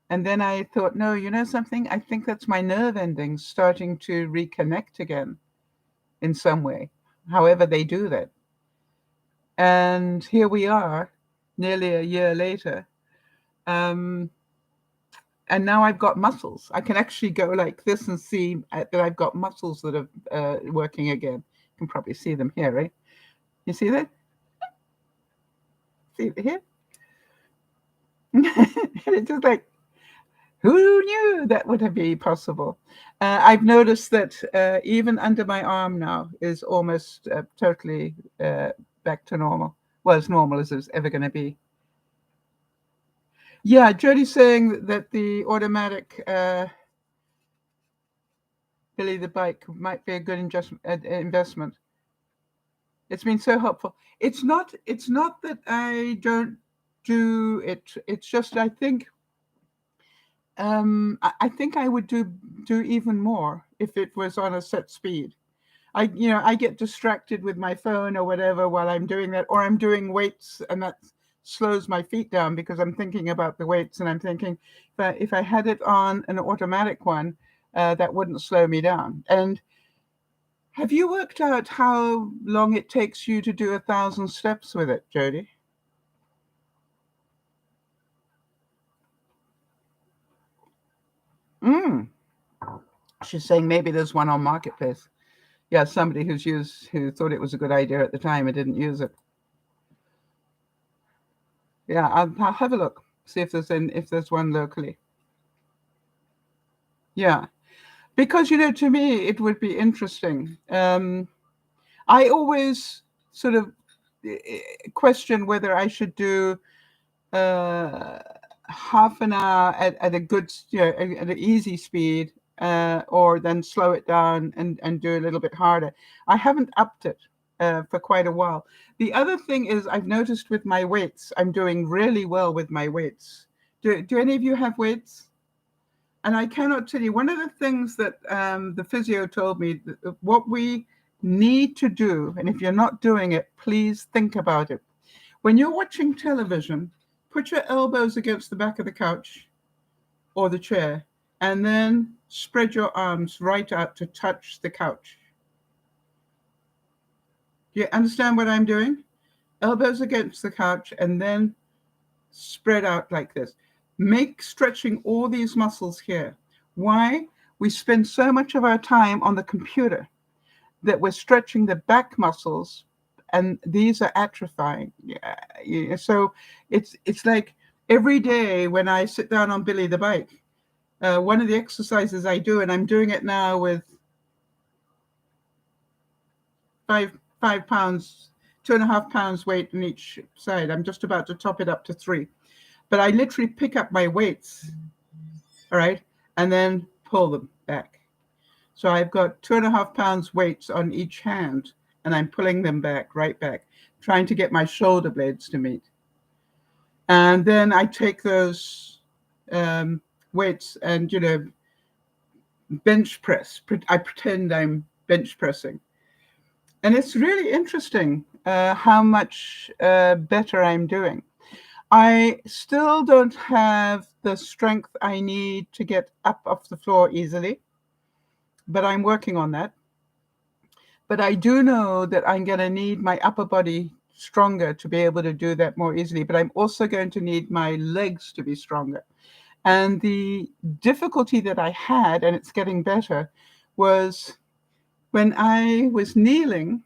And then I thought, no, something? I think that's my nerve endings starting to reconnect again in some way, however they do that. And here we are, nearly a year later. And now I've got muscles. I can actually go like this and see that I've got muscles that are working again. You can probably see them here, right? You see that? See it here? It's just like, who knew that would be possible? I've noticed that even under my arm now is almost totally back to normal. Well, as normal as it's ever going to be. Yeah, Jody's saying that the automatic Billy the bike might be a good investment. It's been so helpful. It's not that I don't do it. It's just I think I would do even more if it was on a set speed. I get distracted with my phone or whatever while I'm doing that, or I'm doing weights, and that slows my feet down because I'm thinking about the weights, and I'm thinking, but if I had it on an automatic one, that wouldn't slow me down. And have you worked out how long it takes you to do 1,000 steps with it, Jody? She's saying maybe there's one on Marketplace. Yeah, somebody who thought it was a good idea at the time and didn't use it. Yeah, I'll have a look, see if there's one locally. Yeah, because to me it would be interesting. I always sort of question whether I should do half an hour at a good, at an easy speed, or then slow it down and do a little bit harder. I haven't upped it for quite a while. The other thing is I've noticed with my weights, I'm doing really well with my weights. Do any of you have weights? And I cannot tell you, one of the things that the physio told me, what we need to do, and if you're not doing it, please think about it. When you're watching television, put your elbows against the back of the couch or the chair, and then spread your arms right out to touch the couch. Do you understand what I'm doing? Elbows against the couch and then spread out like this. Make stretching all these muscles here. Why? We spend so much of our time on the computer that we're stretching the back muscles, and these are atrophying. Yeah. So it's like every day when I sit down on Billy the bike, one of the exercises I do, and I'm doing it now with five pounds, 2.5 pounds weight in each side. I'm just about to top it up to 3. But I literally pick up my weights, all right, and then pull them back. So I've got 2.5 pounds weights on each hand, and I'm pulling them back, right back, trying to get my shoulder blades to meet. And then I take those weights and, bench press. I pretend I'm bench pressing. And it's really interesting how much better I'm doing. I still don't have the strength I need to get up off the floor easily, but I'm working on that. But I do know that I'm going to need my upper body stronger to be able to do that more easily. But I'm also going to need my legs to be stronger. And the difficulty that I had, and it's getting better, was when I was kneeling.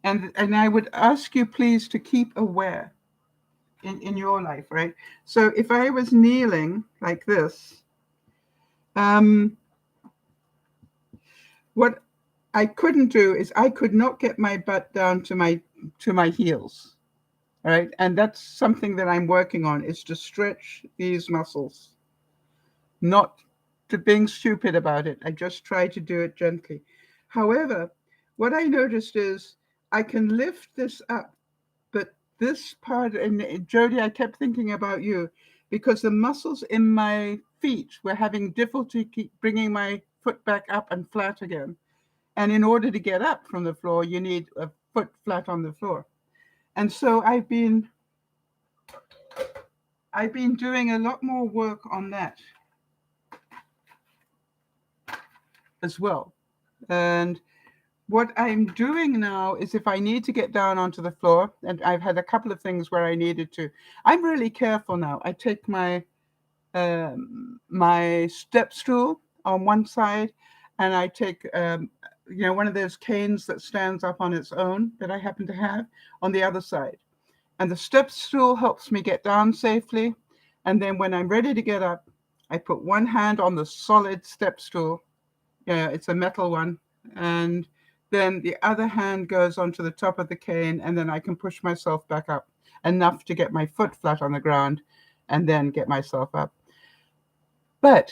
And I would ask you, please, to keep aware in your life, right? So if I was kneeling like this, what I couldn't do is I could not get my butt down to my heels, right? And that's something that I'm working on, is to stretch these muscles, not to being stupid about it. I just try to do it gently. However, what I noticed is I can lift this up, but this part, and Jody, I kept thinking about you, because the muscles in my feet were having difficulty keep bringing my foot back up and flat again. And in order to get up from the floor, you need a foot flat on the floor. And so I've been doing a lot more work on that as well. And what I'm doing now is, if I need to get down onto the floor, and I've had a couple of things where I needed to, I'm really careful now. I take my my step stool on one side, and I take one of those canes that stands up on its own that I happen to have on the other side. And the step stool helps me get down safely. And then when I'm ready to get up, I put one hand on the solid step stool. Yeah, it's a metal one. And then the other hand goes onto the top of the cane, and then I can push myself back up enough to get my foot flat on the ground and then get myself up. But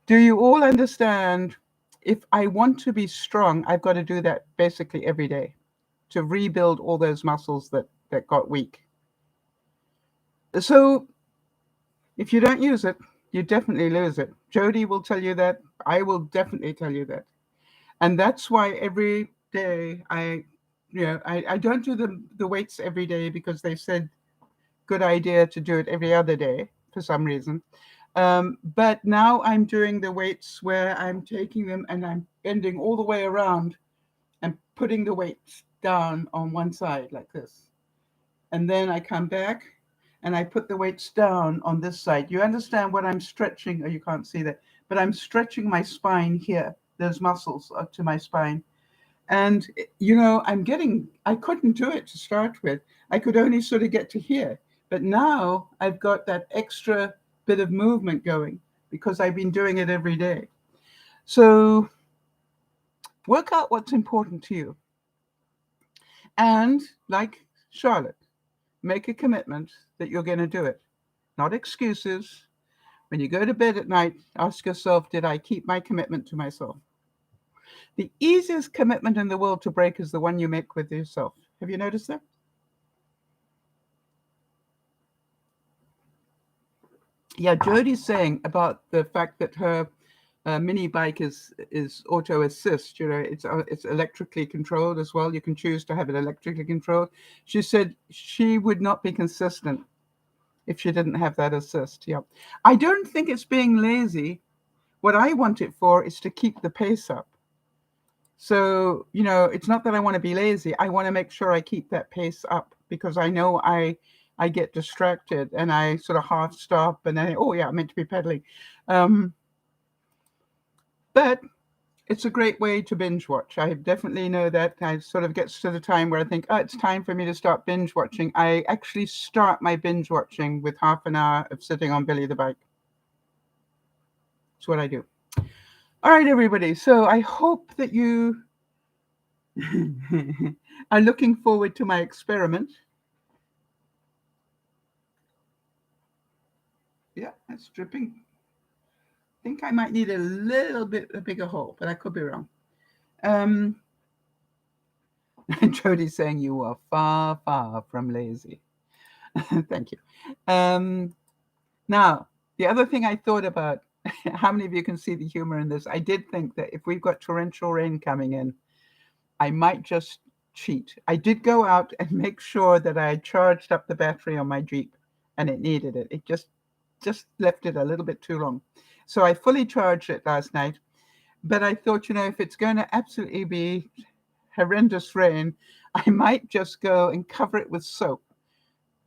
do you all understand? If I want to be strong, I've got to do that basically every day to rebuild all those muscles that got weak. So if you don't use it, you definitely lose it. Jody will tell you that. I will definitely tell you that. And that's why every day I don't do the weights every day, because they said good idea to do it every other day for some reason. But now I'm doing the weights where I'm taking them and I'm bending all the way around and putting the weights down on one side like this. And then I come back and I put the weights down on this side. You understand what I'm stretching? Or you can't see that, but I'm stretching my spine here, those muscles up to my spine. And, I couldn't do it to start with. I could only sort of get to here. But now I've got that extra bit of movement going because I've been doing it every day. So work out what's important to you. And like Charlotte, make a commitment that you're going to do it. Not excuses. When you go to bed at night, ask yourself, did I keep my commitment to myself? The easiest commitment in the world to break is the one you make with yourself. Have you noticed that? Yeah, Jody's saying about the fact that her mini bike is auto assist. It's electrically controlled as well. You can choose to have it electrically controlled. She said she would not be consistent if she didn't have that assist. Yeah, I don't think it's being lazy. What I want it for is to keep the pace up. So, it's not that I want to be lazy. I want to make sure I keep that pace up, because I know I I get distracted and I sort of half stop and then, oh yeah, I'm meant to be pedaling. Um, but it's a great way to binge watch. I definitely know that. I sort of gets to the time where I think, oh, it's time for me to start binge watching. I actually start my binge watching with half an hour of sitting on Billy the Bike. That's what I do. All right, everybody. So I hope that you are looking forward to my experiment. Yeah, that's dripping. I think I might need a little bit a bigger hole, but I could be wrong. Um, Jody's saying you are far, far from lazy. Thank you. Now, the other thing I thought about, how many of you can see the humor in this? I did think that if we've got torrential rain coming in, I might just cheat. I did go out and make sure that I charged up the battery on my Jeep, and it needed it. It just left it a little bit too long. So I fully charged it last night, but I thought, if it's going to absolutely be horrendous rain, I might just go and cover it with soap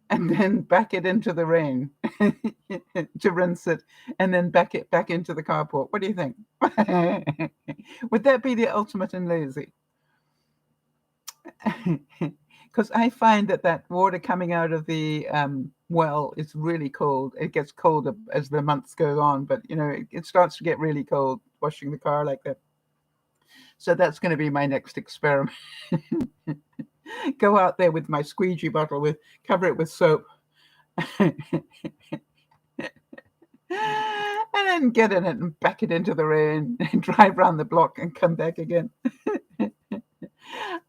and then back it into the rain to rinse it and then back it back into the carport. What do you think? Would that be the ultimate in lazy? Because I find that water coming out of the well is really cold. It gets colder as the months go on, but it starts to get really cold washing the car like that. So that's going to be my next experiment. Go out there with my squeegee bottle, cover it with soap, and then get in it and back it into the rain and drive around the block and come back again.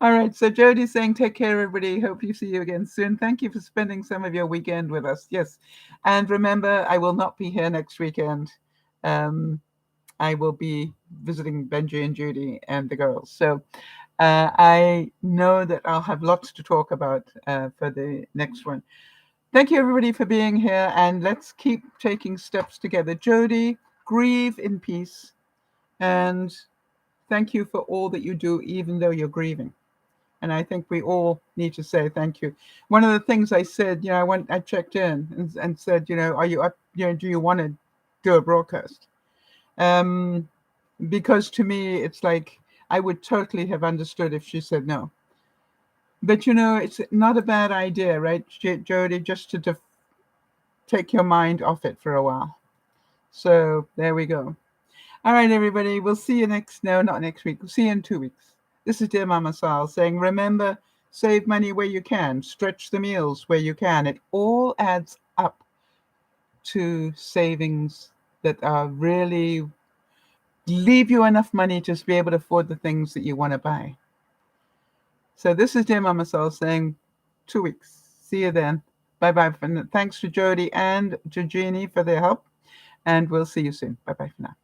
All right. So Jody's saying, take care, everybody. Hope you see you again soon. Thank you for spending some of your weekend with us. Yes. And remember, I will not be here next weekend. I will be visiting Benji and Judy and the girls. So I know that I'll have lots to talk about for the next one. Thank you, everybody, for being here. And let's keep taking steps together. Jody, grieve in peace. And thank you for all that you do, even though you're grieving. And I think we all need to say thank you. One of the things I said, I checked in and said, are you up? Do you want to do a broadcast? Because to me, it's like I would totally have understood if she said no. But it's not a bad idea, right, Jody, just to take your mind off it for a while. So there we go. All right, everybody. We'll see you not next week. We'll see you in 2 weeks. This is DearMamaSal saying, remember, save money where you can, stretch the meals where you can. It all adds up to savings that are really leave you enough money to be able to afford the things that you want to buy. So this is DearMamaSal saying 2 weeks. See you then. Bye-bye. Thanks to Jody and to Jeannie for their help. And we'll see you soon. Bye-bye for now.